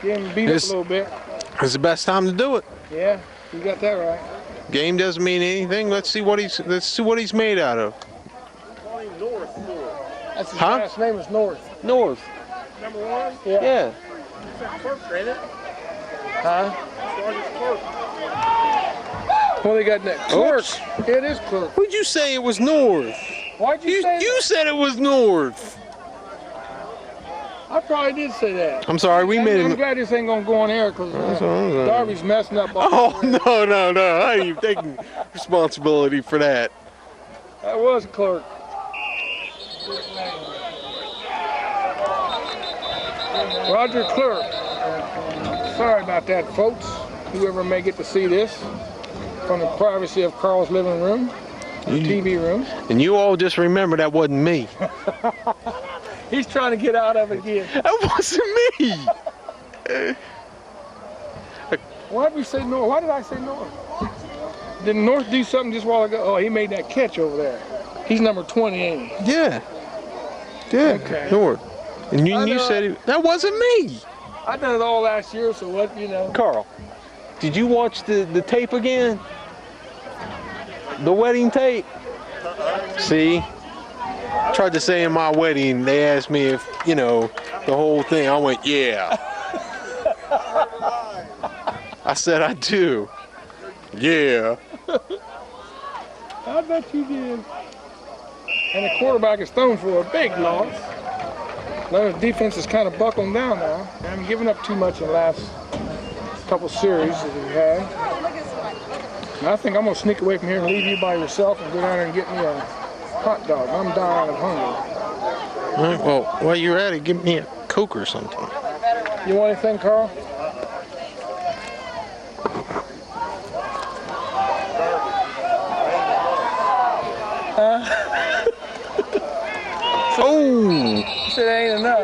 Get him beat up a little bit.
It's the best time to do it.
Yeah, you got that right.
Game doesn't mean anything. Let's see what he's made out of.
North.
That's his last name is North.
North.
Number 1?
Yeah.
Clerk, ain't it?
Huh?
Sergeant Clerk.
Well, they got that. Clerk. It is Clerk.
Who'd you say it was North?
Why'd you say
You
that?
said it was North.
I probably did say that.
I'm sorry, we made
I'm
him.
glad this ain't gonna go on air because Darby's messing up.
Oh, no. I ain't even taking responsibility for that.
That was Clerk. Roger Clerk. Sorry about that, folks. Whoever may get to see this from the privacy of Carl's living room, TV room.
And you all just remember that wasn't me.
He's trying to get out of it again.
That wasn't me.
Why did we say North? Why did I say North? Did North do something just a while ago? Oh, he made that catch over there. He's number 20, ain't he?
Yeah.
Okay.
North. And you said that wasn't me.
I done it all last year, so what,
Carl, did you watch the tape again? The wedding tape? See? Tried to say in my wedding, they asked me if, the whole thing. I went, yeah. I said, I do. Yeah.
I bet you did. And the quarterback is thrown for a big loss. The defense is kind of buckling down now. They haven't given up too much in the last couple series that we've had. And I think I'm going to sneak away from here and leave you by yourself and go down there and get me a hot dog. I'm dying of hunger.
All right, well, while you're at it, give me a Coke or something.
You want anything, Carl?
Oh!
He said it ain't enough.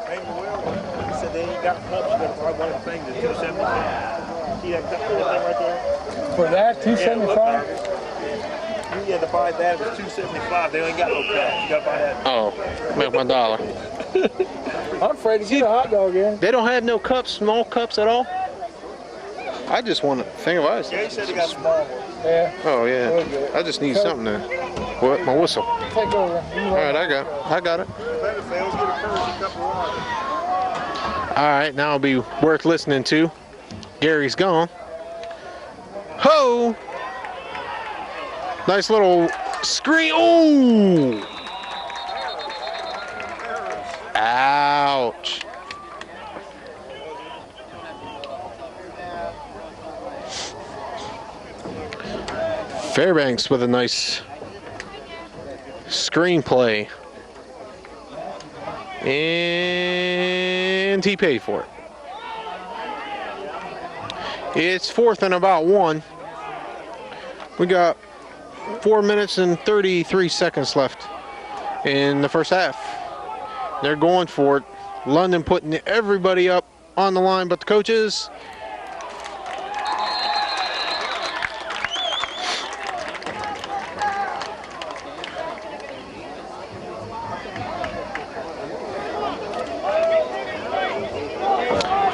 Ain't well. He said they ain't got cups. You got to buy one of the things at $2.75. See that cup thing right there?
For that, $2.75?
You had to buy that. It was $2.75. They ain't got no cups. You got to buy that.
Oh, make my dollar.
I'm afraid to get a hot dog in.
They don't have no cups, small cups at all? I just want a thing of ice.
Yeah, he said he got a small one.
Yeah.
Oh yeah. I just need something to. What? My whistle.
Take over.
All right, I got it.
If it fails, get a courtesy cup of water.
All right, now it'll be worth listening to. Gary's gone. Ho! Nice little screen. Ooh! Ouch. Fairbanks with a nice screenplay. And he paid for it. It's 4th and about 1. We got 4 minutes and 33 seconds left in the first half. They're going for it. London putting everybody up on the line but the coaches.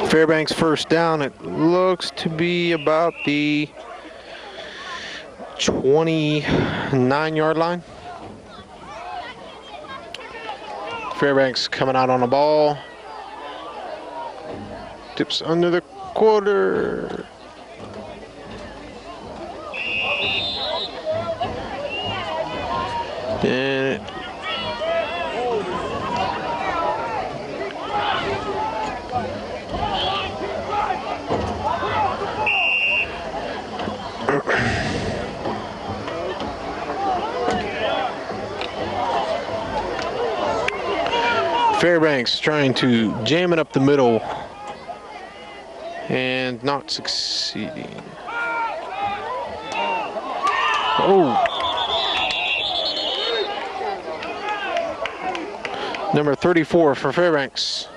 Fairbanks first down. It looks to be about the 29-yard line. Fairbanks coming out on the ball. Tips under the quarter. And Fairbanks trying to jam it up the middle and not succeeding. Oh. Number 34 for Fairbanks.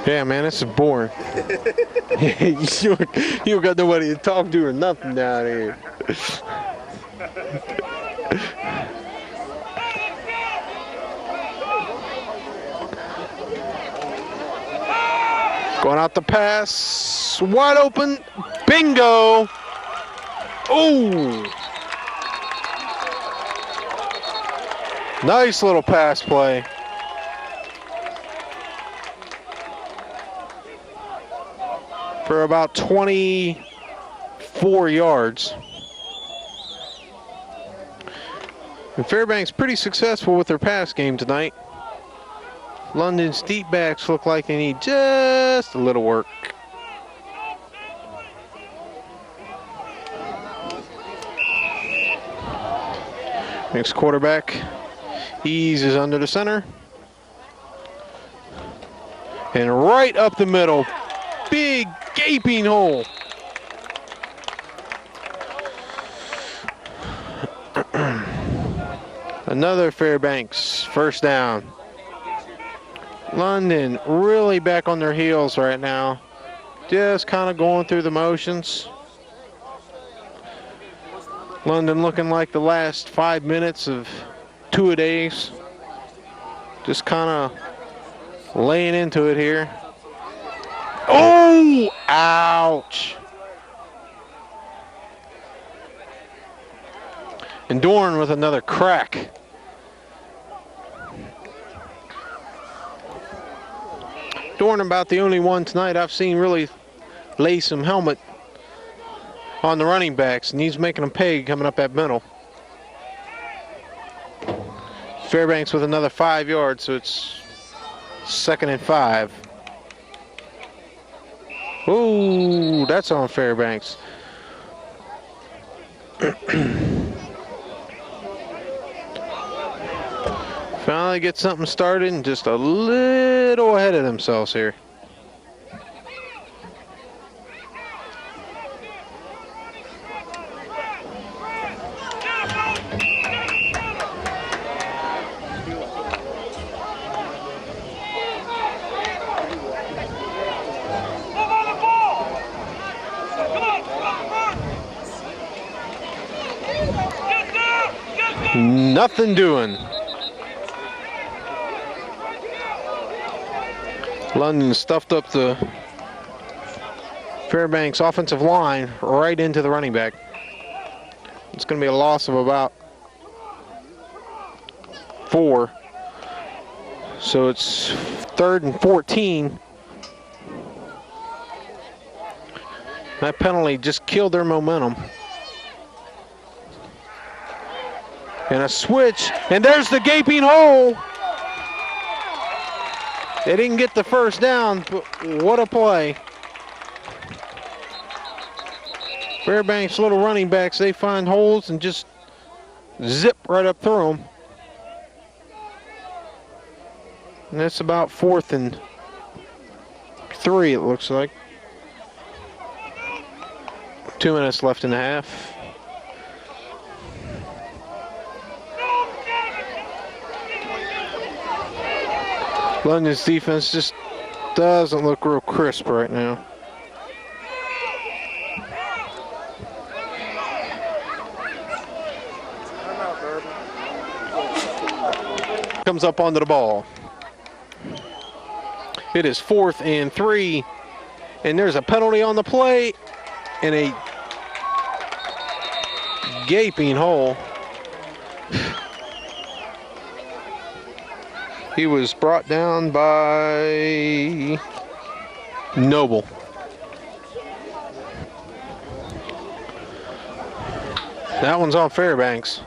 Yeah, man, this is boring. you don't got nobody to talk to or nothing down here. Going out the pass, wide open, bingo. Ooh. Nice little pass play. For about 24 yards. And Fairbanks pretty successful with their pass game tonight. London's deep backs look like they need just a little work. Next quarterback eases under the center. And right up the middle. Big gaping hole. Another Fairbanks first down. London really back on their heels right now. Just kind of going through the motions. London looking like the last 5 minutes of two-a-days. Just kind of laying into it here. Oh, ouch. And Dorn with another crack. Dorn about the only one tonight I've seen really lay some helmet on the running backs, and he's making them pay coming up that middle. Fairbanks with another 5 yards, so it's 2nd and 5. Ooh, that's on Fairbanks. Finally get something started and just a little ahead of themselves here. Nothing doing. London stuffed up the Fairbanks offensive line right into the running back. It's going to be a loss of about 4. So it's 3rd and 14. That penalty just killed their momentum. And a switch, and there's the gaping hole. They didn't get the first down, but what a play. Fairbanks little running backs, they find holes and just zip right up through them. And that's about 4th and 3, it looks like. 2 minutes left in the half. London's defense just doesn't look real crisp right now. Comes up onto the ball. It is 4th and 3, and there's a penalty on the play and a gaping hole. He was brought down by Noble. That one's on Fairbanks.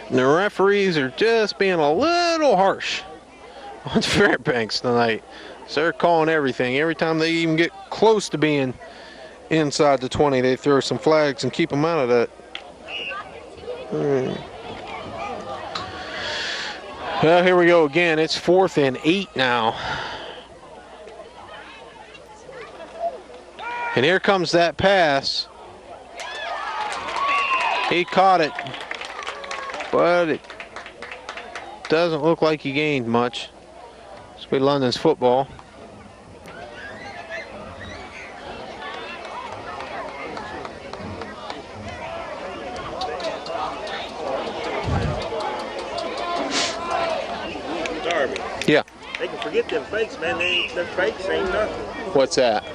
The referees are just being a little harsh on Fairbanks tonight. So they're calling everything. Every time they even get close to being inside the 20, they throw some flags and keep them out of that. Well, here we go again. It's 4th and 8 now. And here comes that pass. He caught it, but it doesn't look like he gained much. It's be London's football. Yeah.
They can forget them fakes, man. Their fakes ain't nothing.
What's that?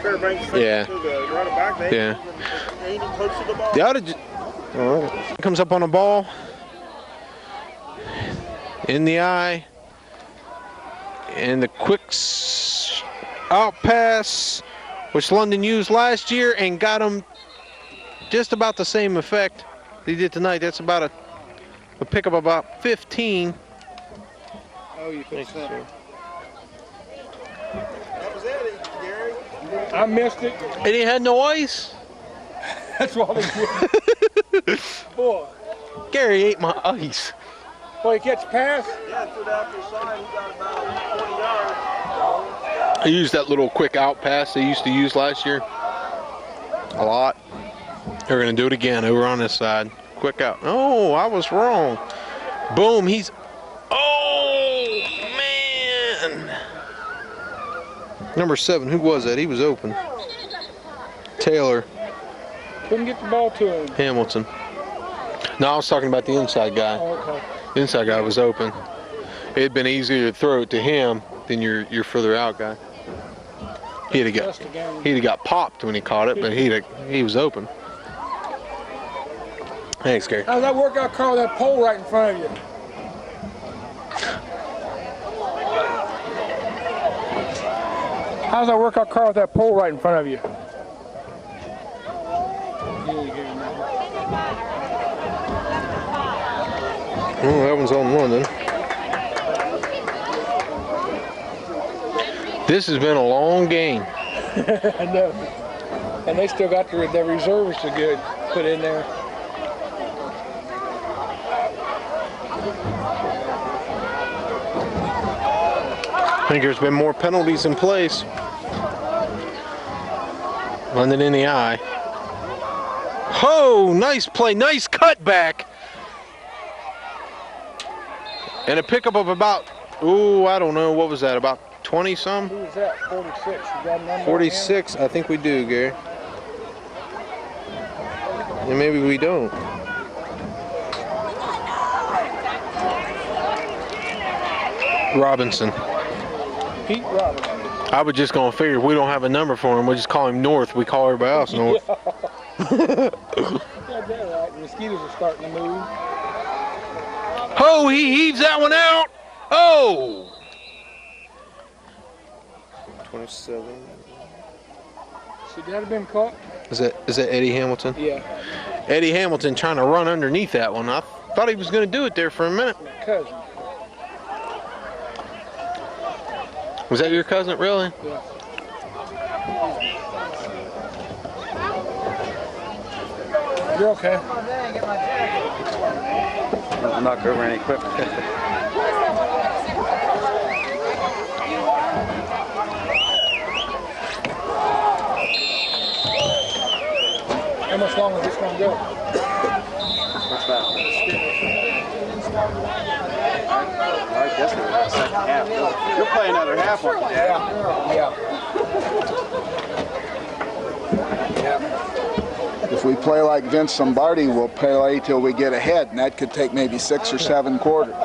Fairbanks fakes
Yeah.
to the running back. They
Yeah.
ain't even close to the ball.
The outage comes up on the ball. In the eye. And the quick out pass, which London used last year and got him just about the same effect they did tonight. That's about a pickup about 15.
Oh, you fixed that.
That was it, Gary.
I missed it.
And he had no ice.
That's all they did. Boy.
Gary ate my ice.
Boy, he catch a pass?
Yeah, threw it out to the side. He got about 20 yards.
I used that little quick out pass they used to use last year. A lot. They're going to do it again over on this side. Quick out. Oh, I was wrong. Boom, he's... Oh, man. Number 7, who was that? He was open. Taylor.
Couldn't get the ball to him.
Hamilton. No, I was talking about the inside guy.
Oh, okay.
The inside guy was open. It'd been easier to throw it to him than your further out guy. He'd have got popped when he caught it, but he was open. Thanks, Gary.
How's that workout car with that pole right in front of you? How's that workout car with that pole right in front of you?
Oh, that one's on London. This has been a long game.
I know. And they still got their reserves to good put in there.
I think there's been more penalties in place. London in the eye. Oh, nice play, nice cutback. And a pickup of about, I don't know, what was that, about 20 some?
Who was that? 46. You got a number?
46, I think we do, Gary. and maybe we don't. Robinson.
Pete Robinson.
I was just gonna figure if we don't have a number for him, we'll just call him North. We call everybody else North.
Got that right. The mosquitoes are starting to move.
Oh, he heaves that one out. Oh! 27.
Should that have been caught?
Is that Eddie Hamilton?
Yeah.
Eddie Hamilton trying to run underneath that one. I thought he was going to do it there for a minute.
My cousin.
Was that your cousin, really?
Yeah. You're okay.
I'll knock over any equipment.
How much longer is this going to go?
What's that? I guess it's the second half. You'll play another half, won't you, Dad?
Yeah.
If we play like Vince Lombardi, we'll play till we get ahead, and that could take maybe 6 or 7 quarters.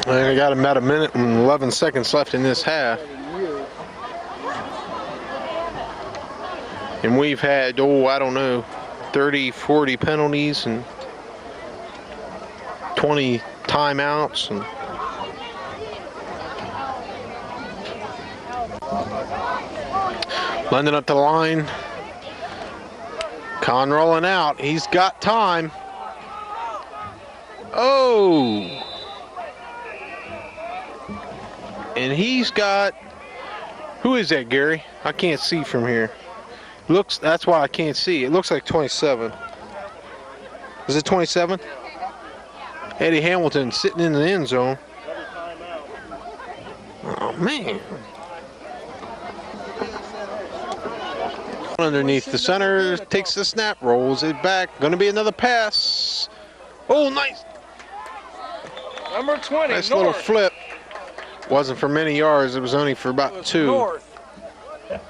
I got about a minute and 11 seconds left in this half. And we've had, I don't know, 30, 40 penalties and 20 timeouts. And London up the line. Con rolling out. He's got time. Oh! And he's got, who is that, Gary? I can't see from here. Looks, that's why I can't see. It looks like 27. Is it 27? Eddie Hamilton sitting in the end zone. Oh, man. Underneath the center, takes the snap, rolls it back. Going to be another pass. Oh, nice.
Number 20,
Nice
North.
little flip. Wasn't for many yards. It was only for about 2.
North.
Sure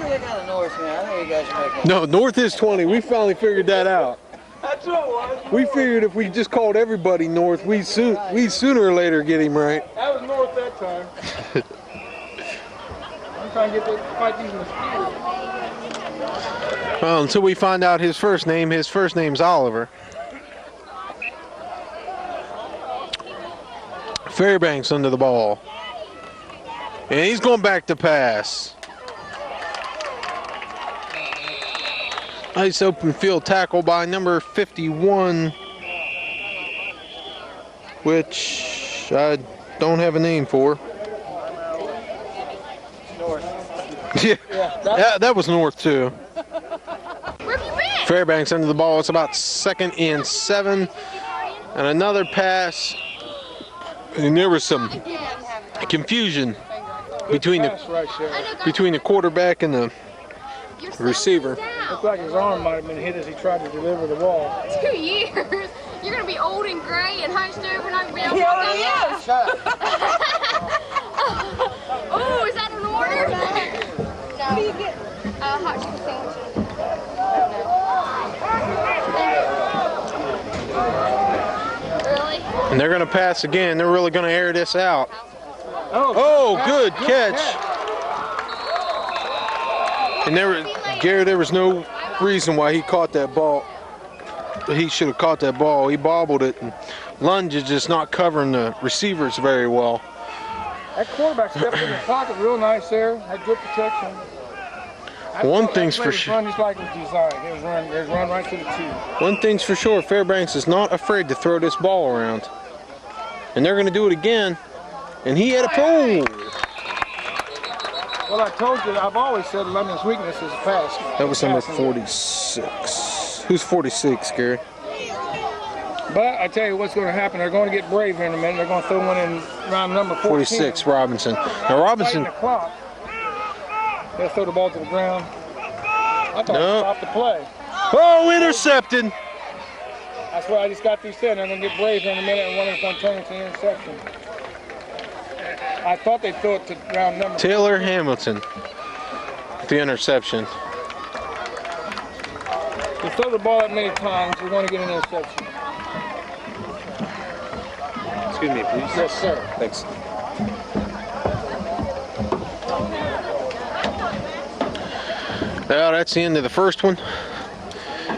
they got a North, man. I know you guys are making.
No, North is 20. We finally figured that out.
That's what it was.
We figured if we just called everybody North, we'd sooner or later get him right.
That was North that time. I'm trying to get fight these mosquitoes.
Well, until we find out his first name's Oliver. Fairbanks under the ball. And he's going back to pass. Nice open field tackle by number 51, which I don't have a name for.
North.
Yeah, that was North too.
Where have you been?
Fairbanks under the ball. It's about 2nd and 7. And another pass. And there was some confusion between the quarterback and the receiver.
Looked like his arm might have been hit as he tried to deliver the ball.
2 years. You're gonna be old and gray and hunched over, not gonna be able to walk out.
Shut up.
Oh, is that an order? No. Hot chicken sandwich. Really?
And they're going to pass again. They're really going to air this out.
Oh,
Good catch. And Gary, there was no reason why he caught that ball. He should have caught that ball. He bobbled it. And Lunge is just not covering the receivers very well.
That quarterback stepped in the pocket real nice there. Had good protection.
One thing's for sure.
Run just like it was designed. It was run right to the tee.
One thing's for sure. Fairbanks is not afraid to throw this ball around. And they're going to do it again. And he had a pull.
Well, I told you, I've always said London's weakness is a pass.
That was number 46. Who's 46, Gary?
But I tell you what's going to happen. They're going to get brave here in a minute. They're going to throw one in round number 14.
46, Robinson. Now, Robinson.
The clock. They'll throw the ball to the ground. I thought
No.
he stopped the play.
Oh, intercepted.
That's what I just got through saying. They're going to get brave in a minute, and one is going to turn into an interception. I thought they'd throw it to round number.
Taylor Hamilton with the interception.
You throw the ball that many times, you're going to get an interception.
Excuse me, please.
Yes, sir.
Thanks.
Well, that's the end of the first one.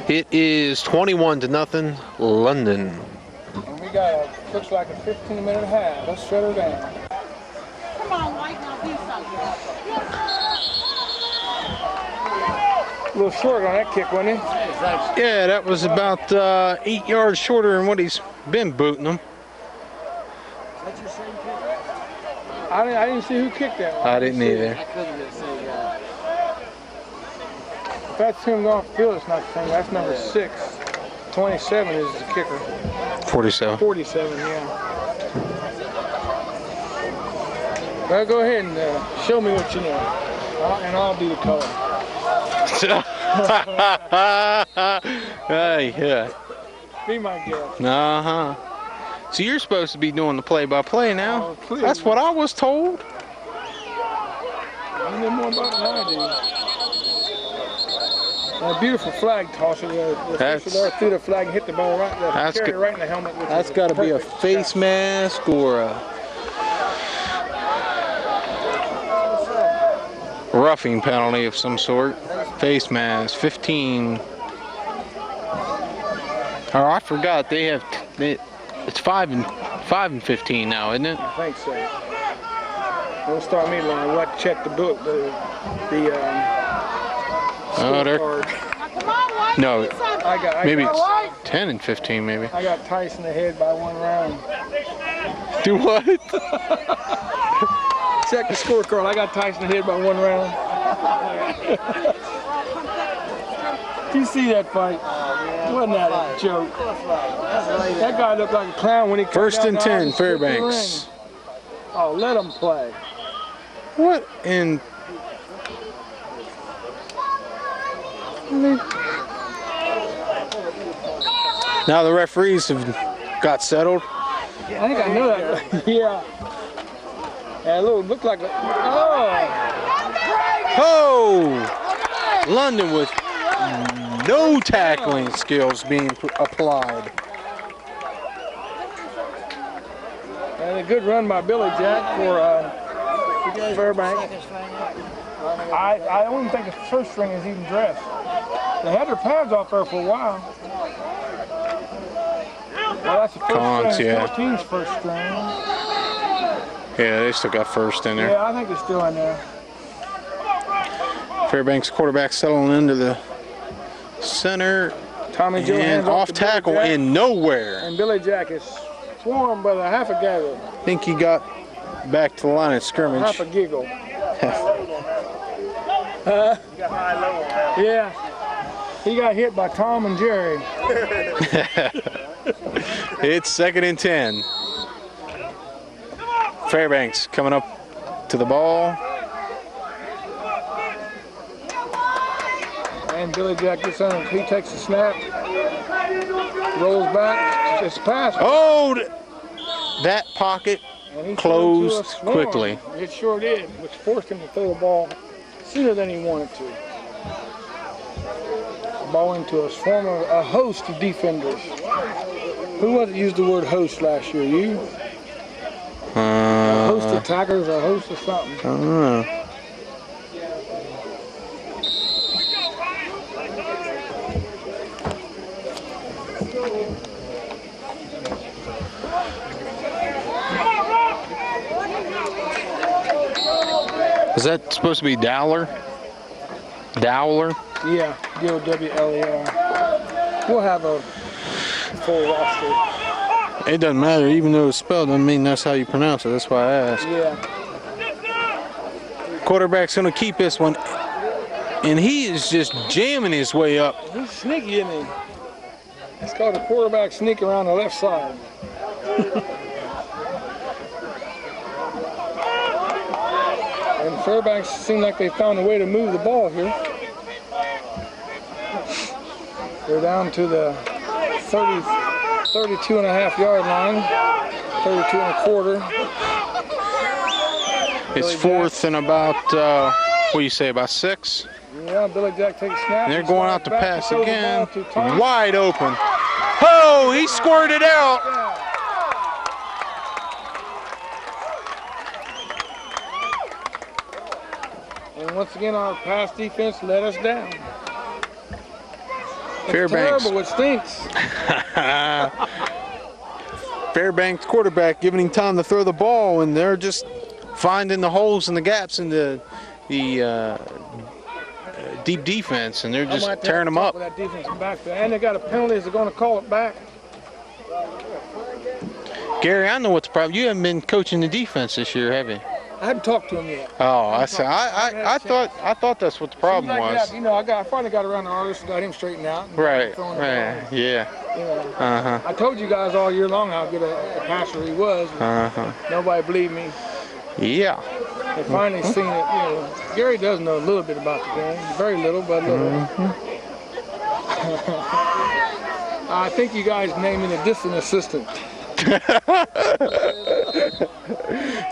It is 21-0, London.
And we got, looks like a 15-minute half. Let's shut her down.
Come on, Mike, now do something.
A little short on that kick, wasn't he?
Yeah, that was about 8 yards shorter than what he's been booting them.
I didn't see who kicked that one.
I didn't either.
If that's him going off the field, it's not the same. That's number 6. 27 is the kicker.
47.
47, yeah. Well, go ahead and show me what you know, and I'll do the color.
Yeah.
Be my guest.
Uh-huh. So you're supposed to be doing the play-by-play now?
Oh, please.
That's what I was told.
You know more about it than I do. A beautiful flag tosser. The official there threw the flag and hit the ball right there.
That's
Carried
good.
it right in the helmet.
That's got to be a face mask or a roughing penalty of some sort. Face mask, 15. Oh, I forgot they have. It's 5 and 15 now, isn't it?
I think so. Don't start me line. We'll have to check the book.
Oh, they're
card.
Come on, Mike,
no.
do something.
I
Maybe
got,
it's 10 and 15, maybe.
I got Tyson ahead by 1 round.
Do what?
Check the scorecard. I got Tyson ahead by 1 round. You see that fight? Wasn't that a joke? That guy looked like a clown when he came
First
down
and
the aisle
10,
and stripped the
Fairbanks.
ring. Oh, let him play.
What in? Now the referees have got settled.
I think I know that. Yeah. Yeah, it looked like a. Oh!
Oh! London with no tackling skills being applied.
And a good run by Billy Jack for Fairbanks. I don't even think the first string is even dressed. They had their pads off there for a while. Well, that's the first
Cons,
string.
yeah.
14's first string.
Yeah, they still got first in there.
Yeah, I think it's still in there.
Fairbanks quarterback settling into the center.
Tommy Joe
And
hands
off
to Billy
tackle
Jack,
and nowhere.
and Billy Jack is swarmed by the half a gaggle,
I think he got back to the line of scrimmage.
half a giggle. Yeah, he got hit by Tom and Jerry.
It's 2nd and 10. Fairbanks coming up to the ball.
And Billy Jack gets on. He takes the snap, rolls back. It's a pass.
Oh, that pocket
And he
closed
threw into a swarm.
quickly.
It sure did, which forced him to throw the ball sooner than he wanted to. Ball into a swarm of a host of defenders. Who was it used the word host last year? You? A host of attackers, a host of something.
I don't know. Is that supposed to be Dowler? Dowler?
Yeah, D-O-W-L-E-R. We'll have a full roster.
It doesn't matter, even though it's spelled, doesn't mean that's how you pronounce it. That's why I asked.
Yeah.
Quarterback's going to keep this one, and he is just jamming his way up.
He's sneaky, isn't he? It's called a quarterback sneak around the left side. And Fairbanks seem like they found a way to move the ball here. They're down to the 32 and a half yard line, 32 and a quarter.
It's fourth and about, what do you say, about 6?
Yeah, Billy Jack takes a snap.
And they're going out to pass again. Wide open. Oh, he squirted out.
And once again, our pass defense let us down. It's
Fairbanks.
terrible, it stinks.
Fairbanks quarterback giving him time to throw the ball, and they're just finding the holes and the gaps in the deep defense, and they're just tearing them up.
That defense back there. And they got a penalty. Is they're going to call it back?
Gary, I know what's the problem. You haven't been coaching the defense this year, have you?
I haven't talked to him yet.
Oh, I thought that's what the problem was.
You know, I finally got around the artist, got him straightened out.
Right. Yeah.
You know, I told you guys all year long how good a passer he was. Nobody believed me.
Yeah.
They finally seen it. You know, Gary does know a little bit about the game. Very little, but little. I think you guys named him a distant assistant.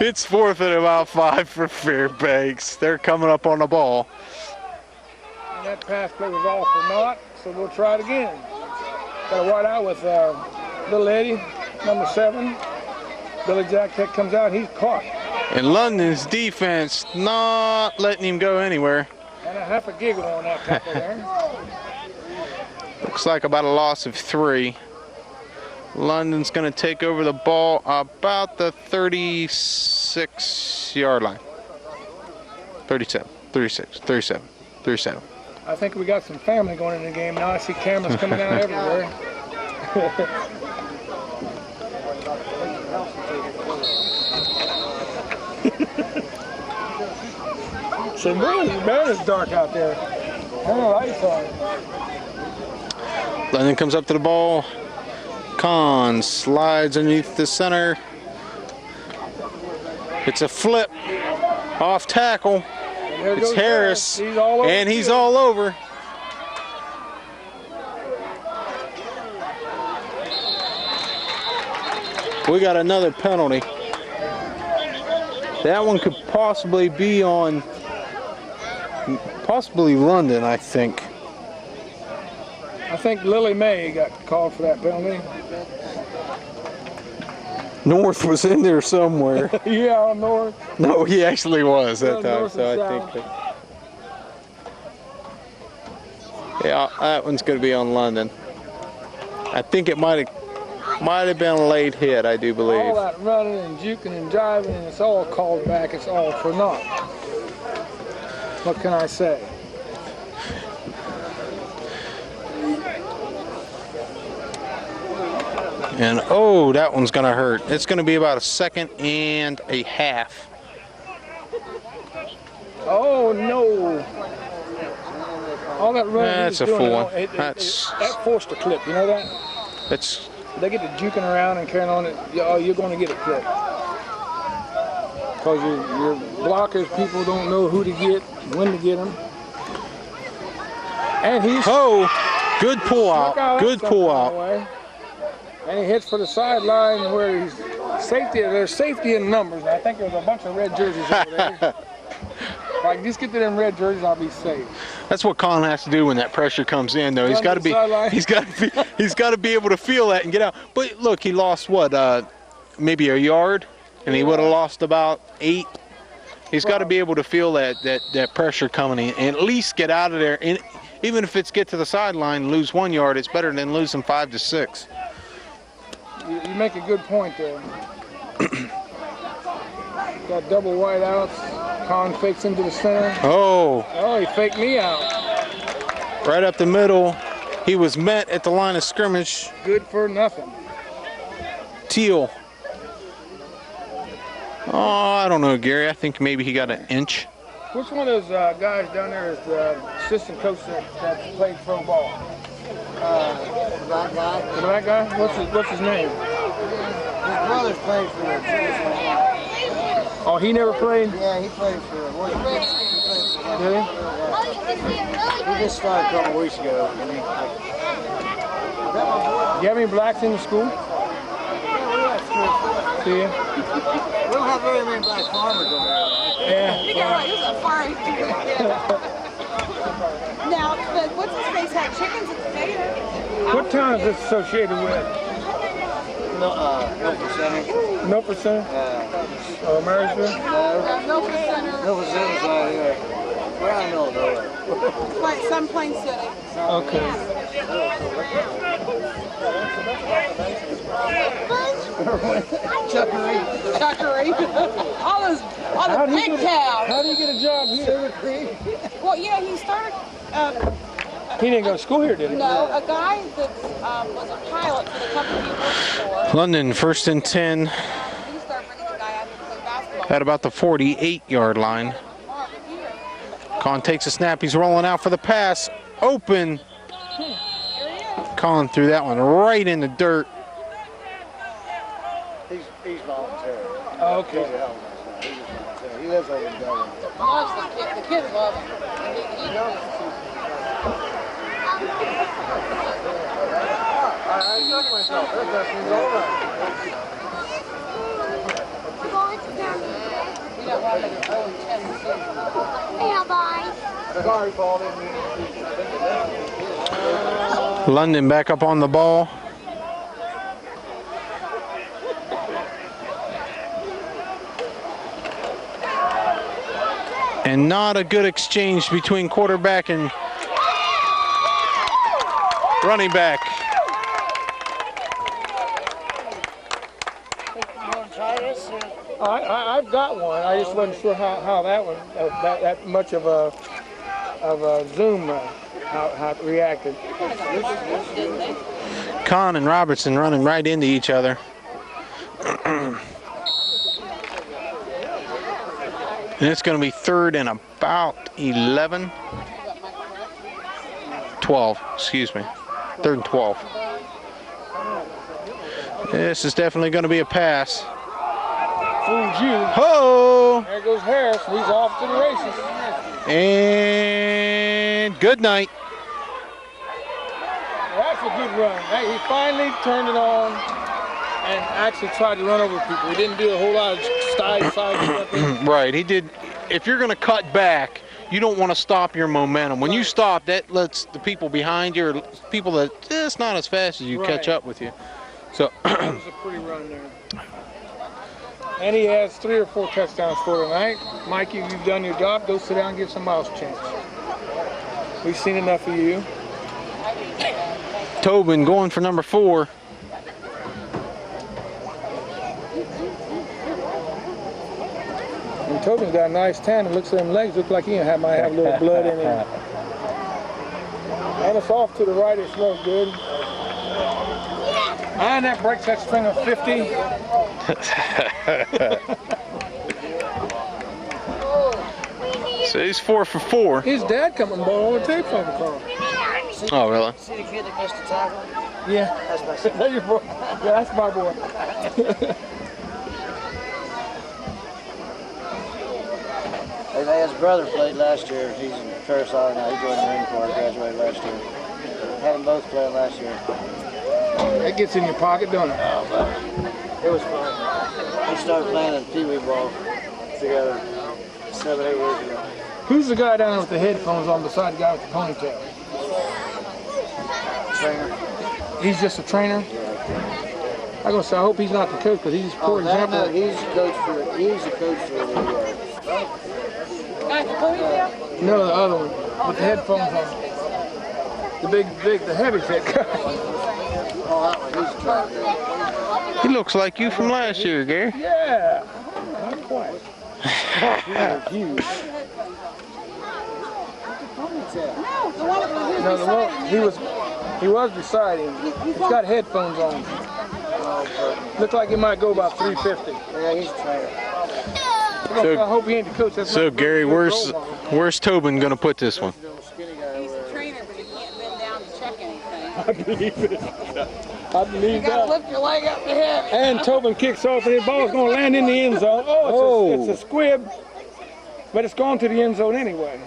It's fourth and about 5 for Fairbanks. They're coming up on the ball.
And that pass play was all for naught, so we'll try it again. Got a wide out with little Eddie, number 7. Billy Jack comes out, he's caught.
And London's defense not letting him go anywhere.
And a half a giggle on that tackle there.
Looks like about a loss of 3. London's going to take over the ball about the 36-yard line. 37, 36, 37, 37.
I think we got some family going in the game now. I see cameras coming down everywhere. So man, it's dark out there. Turn the lights on.
London comes up to the ball. Kahn slides underneath the center. It's a flip off tackle. It's Harris, and he's all over. We got another penalty. That one could possibly be on, London, I think.
I think Lily May got called for that penalty.
North was in there somewhere.
Yeah, North.
No, he actually was that time. So I think. Yeah, that one's going to be on London. I think it might have been a late hit. I do believe.
All that running and juking and jiving, and it's all called back. It's all for naught. What can I say?
And oh, that one's going to hurt. It's going to be about a 2.5 seconds.
Oh no! All that running.
That's a full one.
That forced a clip. You know that?
That's.
They get to juking around and carrying on it. You're going to get a clip. Because your blockers, people don't know who to get, when to get them. And he's
good pull out. Good pull out.
And he hits for the sideline where he's safety. There's safety in numbers. I think there's a bunch of red jerseys over there. If I can just get to them red jerseys, I'll be safe.
That's what Colin has to do when that pressure comes in, though. He's got to be able to feel that and get out. But look, he lost what? Maybe a yard, and he would have lost about 8. He's got to be able to feel that pressure coming in and at least get out of there. And even if it's get to the sideline, lose 1 yard, it's better than losing 5 to 6.
You make a good point there. Got double wide outs. Kahn fakes into the center.
Oh,
he faked me out.
Right up the middle. He was met at the line of scrimmage.
Good for nothing.
Teal. Oh, I don't know, Gary. I think maybe he got an inch.
Which one of those guys down there is the assistant coach that played pro ball?
Black guy.
The black guy? What's his name?
His brother's played for the
Oh, he never played?
Yeah, he played for
Did he?
He just started a couple weeks ago.
You have any blacks in the school? See ya.
We don't have very many black farmers over there.
Yeah.
You got this is a farm. Now, what's his face had chickens at the fair?
What town is this associated with?
No percentage.
No percent? Oh, Marysville?
Milford Center.
No percentage right here. We're out in Illinois.
Some Plain City.
Okay.
Chuckery. all the big cows.
How do you get a job here?
Well, yeah, he started.
He didn't go to school here, did he?
No, a guy that was a pilot for the company he worked for.
London 1st and 10
He started bringing the guy out to play basketball.
at about the 48-yard line. Kahn takes a snap. He's rolling out for the pass. Open. Kahn threw that one right in the dirt.
He's voluntary.
Oh, okay.
He lives over in Dublin.
Loves the kid. The kids love him. He knows.
I took myself. That's all right.
London back up on the ball. And not a good exchange between quarterback and running back.
I've got one. I just wasn't sure how that one, that much of a zoom, how it reacted.
Kahn and Robertson running right into each other. And it's going to be 3rd and about 11. 12, excuse me. 3rd and 12. This is definitely going to be a pass.
Fooled you.
Ho!
There goes Harris. He's off to the races.
And good night.
That's a good run. He finally turned it on and actually tried to run over people. He didn't do a whole lot of side stuff.
Right, he did. If you're going to cut back, you don't want to stop your momentum. When you stop, that lets the people behind you, or people that it's not as fast as you, catch up with you. So
that was a pretty run there. And he has 3 or 4 touchdowns for tonight. Mikey, you've done your job. Go sit down and give somebody else a chance. We've seen enough of you.
Tobin going for number 4.
And Tobin's got a nice tan. It looks at them legs. Look like he might have a little blood in him. And it's off to the right. It smells good. And that breaks that string of 50.
So he's 4 for 4.
His dad come and bought all the tape from the car.
Oh, really?
See the kid that missed the tackle?
Yeah.
That's my son.
That's your boy. Yeah, that's my boy.
His brother played last year. He's in Ferris now. He joined the Marine Corps, graduated last year. Had them both playing last year.
That gets in your pocket, don't it?
It was fun. We started playing in Pee Wee ball together 7, 8 years ago.
Who's the guy down there with the headphones on beside the guy with the ponytail?
Trainer.
He's just a trainer? I gonna say, I hope he's not the coach, because he's poor example.
No, he's the coach for the
No, the other one with the headphones on. The the heavy set guy.
Oh, that one, he's a trainer.
He looks like you from last year, Gary.
Yeah. Not quite. Huge. No, the one he was beside him. He's got headphones on. Looked like he might go about 350.
Yeah, he's a trainer.
I hope he ain't the coach. That's
So
not
Gary, where's Tobin going to put this one?
He's a trainer, but he can't bend down to check anything.
I believe it. I believe
You gotta
that.
lift your leg up the head.
And Tobin kicks off, and the ball's going to land in the end zone. Oh, it's a squib, but it's gone to the end zone anyway.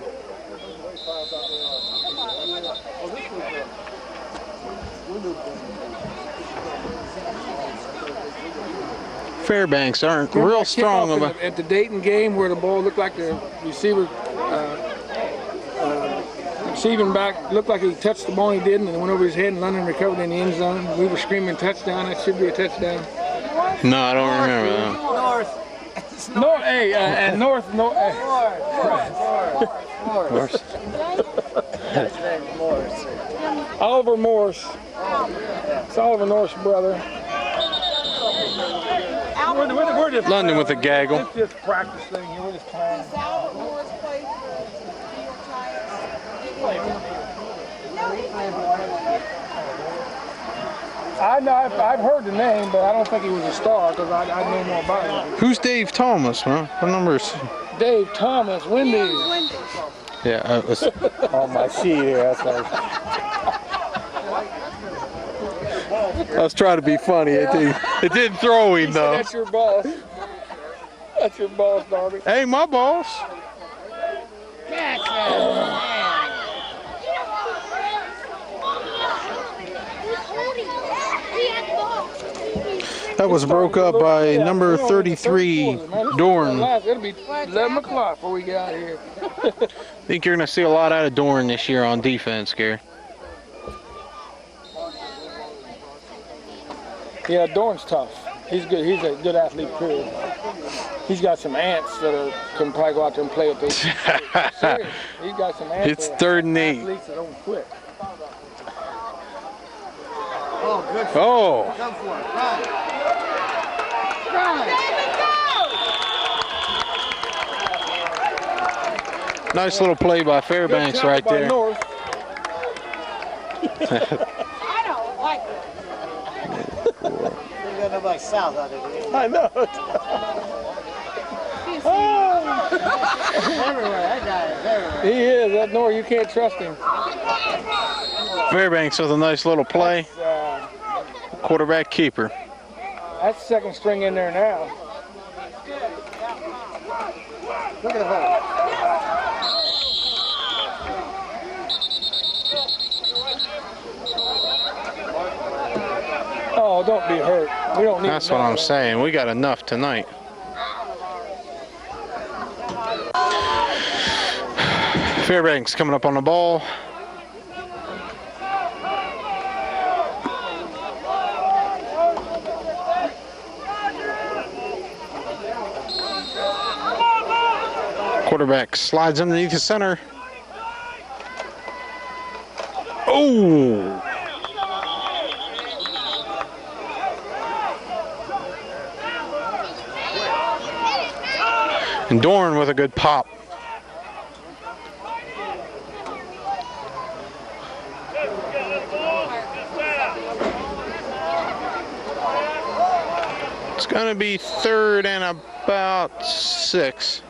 Fairbanks aren't
Remember
real
that
strong
kickoff
of a.
at the Dayton game where the ball looked like the receiver receiving back looked like he touched the ball, he didn't, and it went over his head, and London recovered in the end zone. We were screaming touchdown. That should be a touchdown.
No, I don't remember that.
North, hey, and North.
Morris.
Oliver Morris. It's Oliver North's brother. We're just
London with a gaggle.
It's just practice thing here. We're just playing. I know, I've heard the name, but I don't think he was a star because I know more about him.
Who's Dave Thomas, huh? What number is?
Dave Thomas, Wendy's.
Yeah, it was.
On my sheet here, that's nice.
I was trying to be funny. It didn't throw him though.
That's your boss. That's your boss, Darby.
Hey, my boss. That was broke up by number 33, Dorn.
It'll be 11 o'clock before we get out of here.
I think you're going to see a lot out of Dorn this year on defense, Gary.
Yeah, Dorn's tough. He's good. He's a good athlete, period. He's got some ants that can probably go out there and play with those. Serious. He's got some ants.
It's 3rd and 8.
Athletes that don't quit.
Oh, good.
Oh.
Go for it. Run.
Nice little play by Fairbanks
Good
right
by
there.
North.
I don't like it.
You got nobody south out there.
I know.
Everywhere. That guy is everywhere.
He is. That North, you can't trust him.
Fairbanks with a nice little play. Quarterback keeper.
That's second string in there now.
Look at the hole.
Oh, don't be hurt. We don't need.
That's what I'm saying. We got enough tonight. Fairbanks coming up on the ball. Quarterback slides underneath the center. Oh! And Dorn with a good pop. It's going to be 3rd and about 6.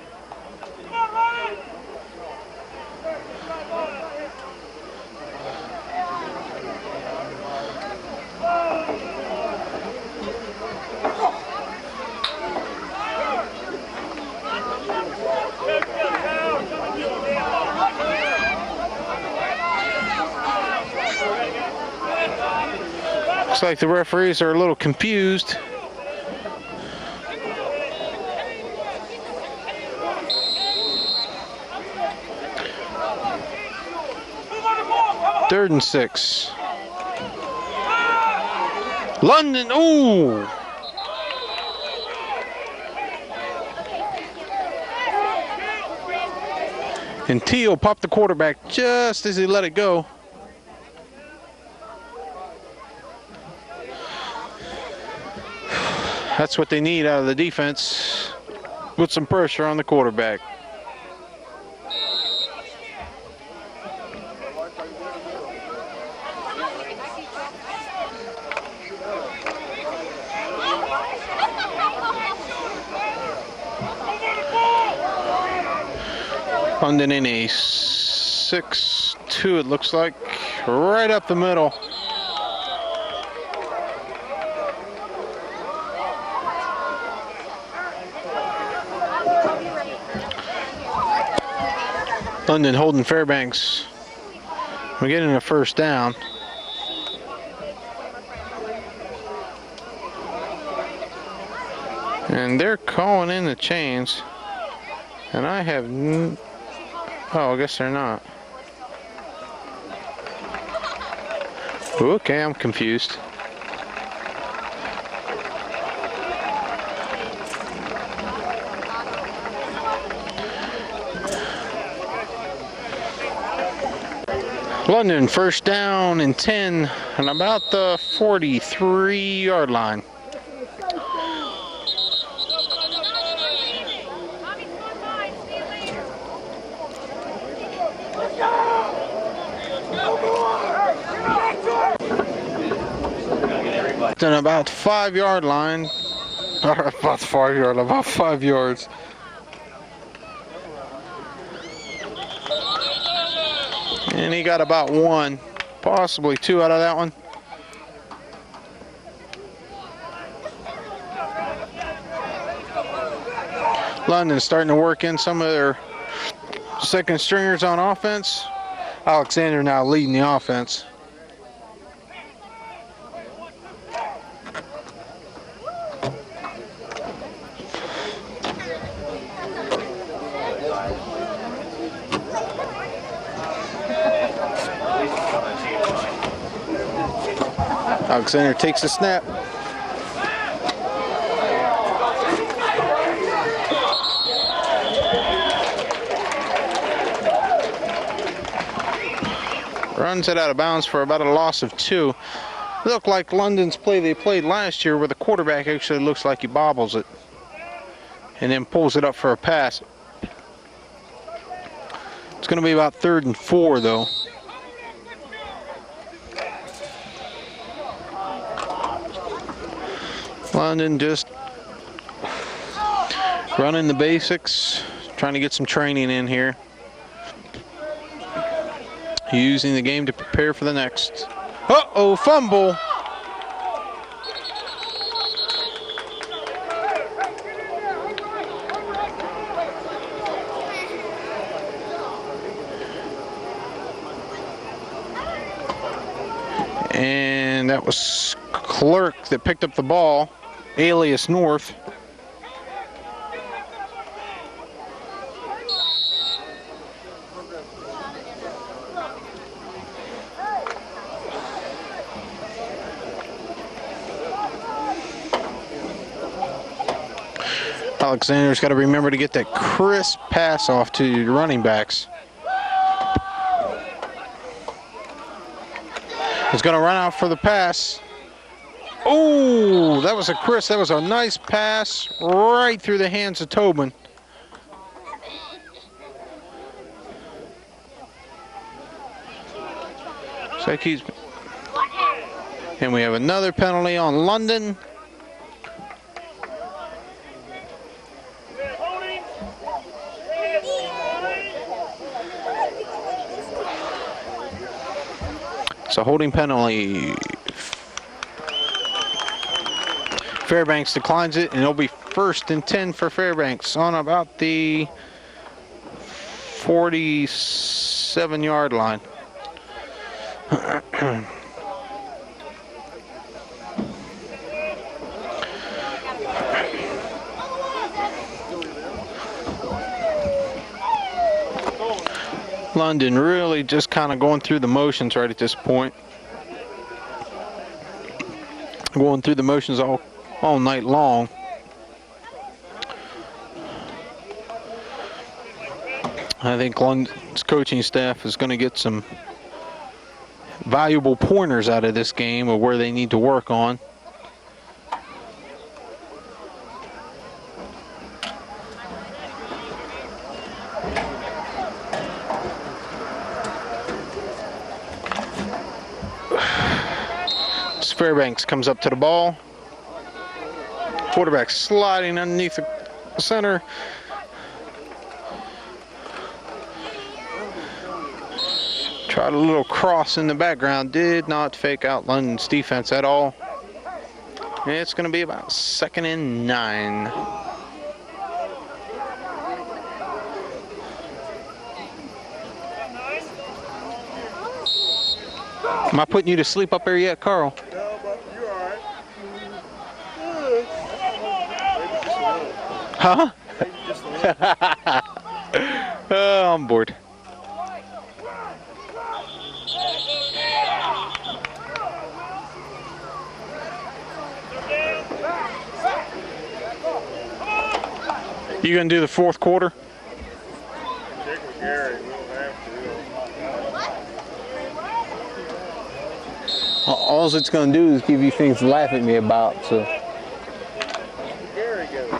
Looks like the referees are a little confused. Third and 6. London, ooh! And Teal popped the quarterback just as he let it go. That's what they need out of the defense. Put some pressure on the quarterback. London in a 6-2, it looks like, right up the middle. London holding Fairbanks. We're getting a first down. And they're calling in the chains. And I have oh, I guess they're not. Okay, I'm confused. London first down and 10 and about the 43-yard line. Then about 5-yard line, or about the 5-yard line, about 5 yards. And he got about 1, possibly 2 out of that one. London's starting to work in some of their second stringers on offense. Alexander now leading the offense. Alexander takes the snap. Runs it out of bounds for about a loss of 2. Look like London's play they played last year where the quarterback actually looks like he bobbles it and then pulls it up for a pass. It's going to be about 3rd and 4 though. London just running the basics, trying to get some training in here. Using the game to prepare for the next. Uh-oh, fumble. And that was Clerk that picked up the ball, alias North. Alexander's got to remember to get that crisp pass off to the running backs. He's going to run out for the pass. Oh, that was a nice pass right through the hands of Tobin. So and we have another penalty on London. It's a holding penalty. Fairbanks declines it, and it'll be 1st and 10 for Fairbanks on about the 47-yard line. London really just kind of going through the motions right at this point. Going through the motions all night long. I think London's coaching staff is going to get some valuable pointers out of this game of where they need to work on. Fairbanks comes up to the ball. Quarterback sliding underneath the center. Tried a little cross in the background. Did not fake out London's defense at all. And it's going to be about 2nd and 9. Am I putting you to sleep up there yet, Carl?
No, but you're all right.
Huh? I'm bored. You gonna do the fourth quarter?
Check with Gary. We'll have to.
All it's gonna do is give you things to laugh at me about. So
Gary goes.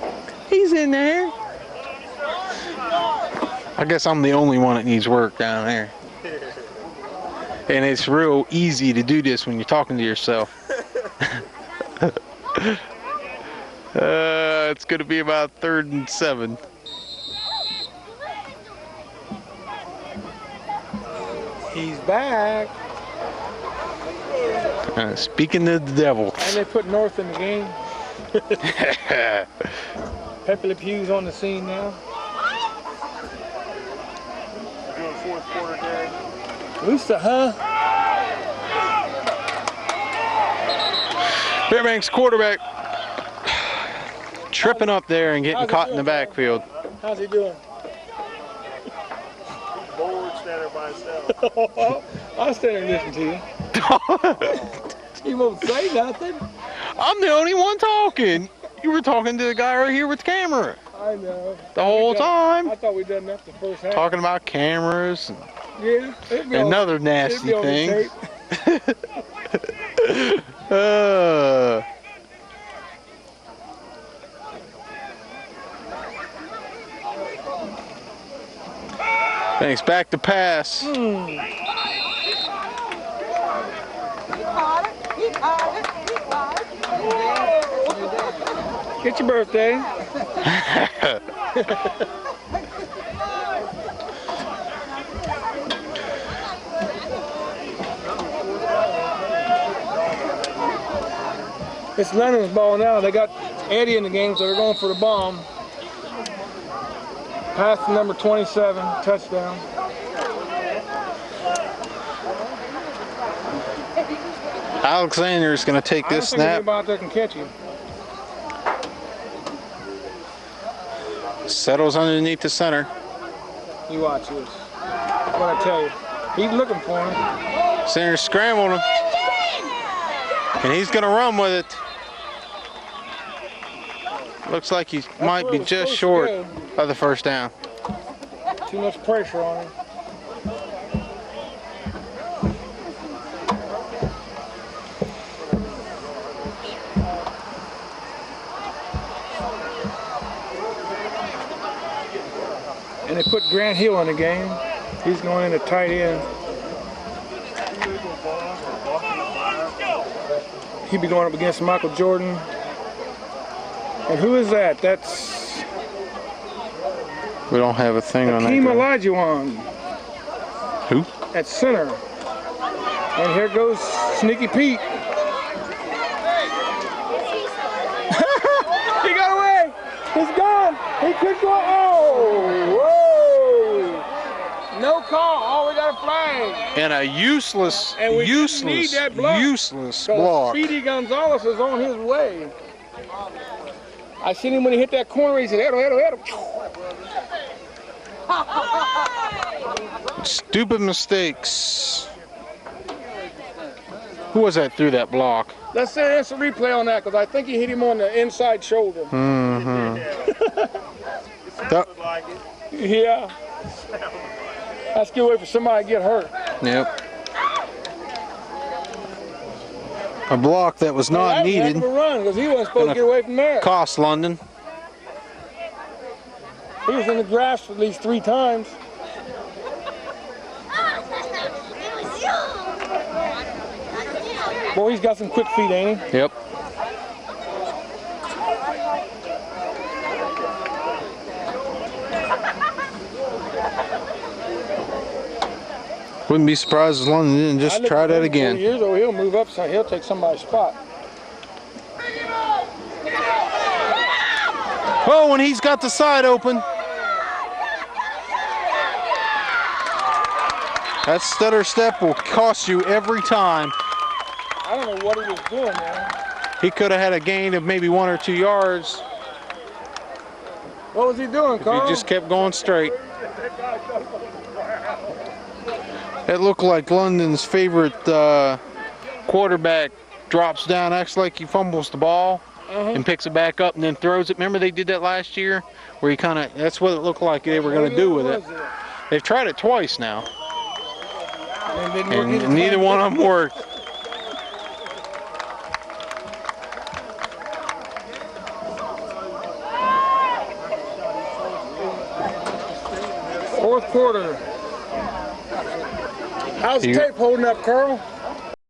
he's in there. I guess I'm the only one that needs work down there. And it's real easy to do this when you're talking to yourself. It's going to be about 3rd and 7.
He's back.
Speaking of the devil.
And they put North in the game. Pepe Le Pew's on the scene now.
Doing fourth quarter, Gary.
Rooster, huh?
Fairbanks quarterback tripping up there and getting caught in the backfield.
How's he doing?
He's bored standing by himself.
I'll stand and listen to you. He won't say nothing.
I'm the only one talking. You were talking to the guy right here with the camera
I know.
the whole time.
I thought we'd done that the first half.
Talking about cameras and
Yeah.
other nasty things. Thanks. Back to pass.
Get your birthday. It's London's ball now. They got Eddie in the game, so they're going for the bomb. Pass to number 27, touchdown.
Alexander's going to take this
I don't think
snap.
anybody out there can catch him.
Settles underneath the center.
You watch this. What I tell you. He's looking for him.
Center scrambled him. And he's going to run with it. Looks like he might be just short of the first down.
Too much pressure on him. And they put Grant Hill in the game. He's going in at tight end. He'll be going up against Michael Jordan. And who is that? That's
We don't have a thing on that.
Hakeem
guy.
Olajuwon
Who?
at center. And here goes Sneaky Pete. He got away. He's gone. He could go. Oh, whoa. No call. Oh, we got a flag.
And a useless,
And we didn't need that block.
useless
So
block.
Speedy Gonzalez is on his way. I seen him when he hit that corner. He said, "Edo, Edo, Edo."
Stupid mistakes. Who was that threw that block?
Let's say instant replay on that because I think he hit him on the inside shoulder.
Mm-hmm.
Sounded like it.
Yeah. Let's get away for somebody to get hurt.
Yep. A block that was not
That was a heck
needed.
of a run because he wasn't supposed to get away from there.
Cost London.
He was in the grass at least 3 times. Boy, he's got some quick feet, ain't he?
Yep. Wouldn't be surprised if London didn't
I
just
look
try
at
that
him 40
again.
years old, he'll move up, so he'll take somebody's spot.
Oh, and he's got the side open. That stutter step will cost you every time.
I don't know what he was doing, man.
He could have had a gain of maybe 1 or 2 yards.
What was he doing,
If
Carl?
he just kept going straight. It looked like London's favorite quarterback drops down, acts like he fumbles the ball and picks it back up and then throws it. Remember they did that last year? Where he kind of, that's what it looked like they were going to do with it. They've tried it twice now. And neither one of them worked.
Fourth quarter. How's the tape holding up, Carl?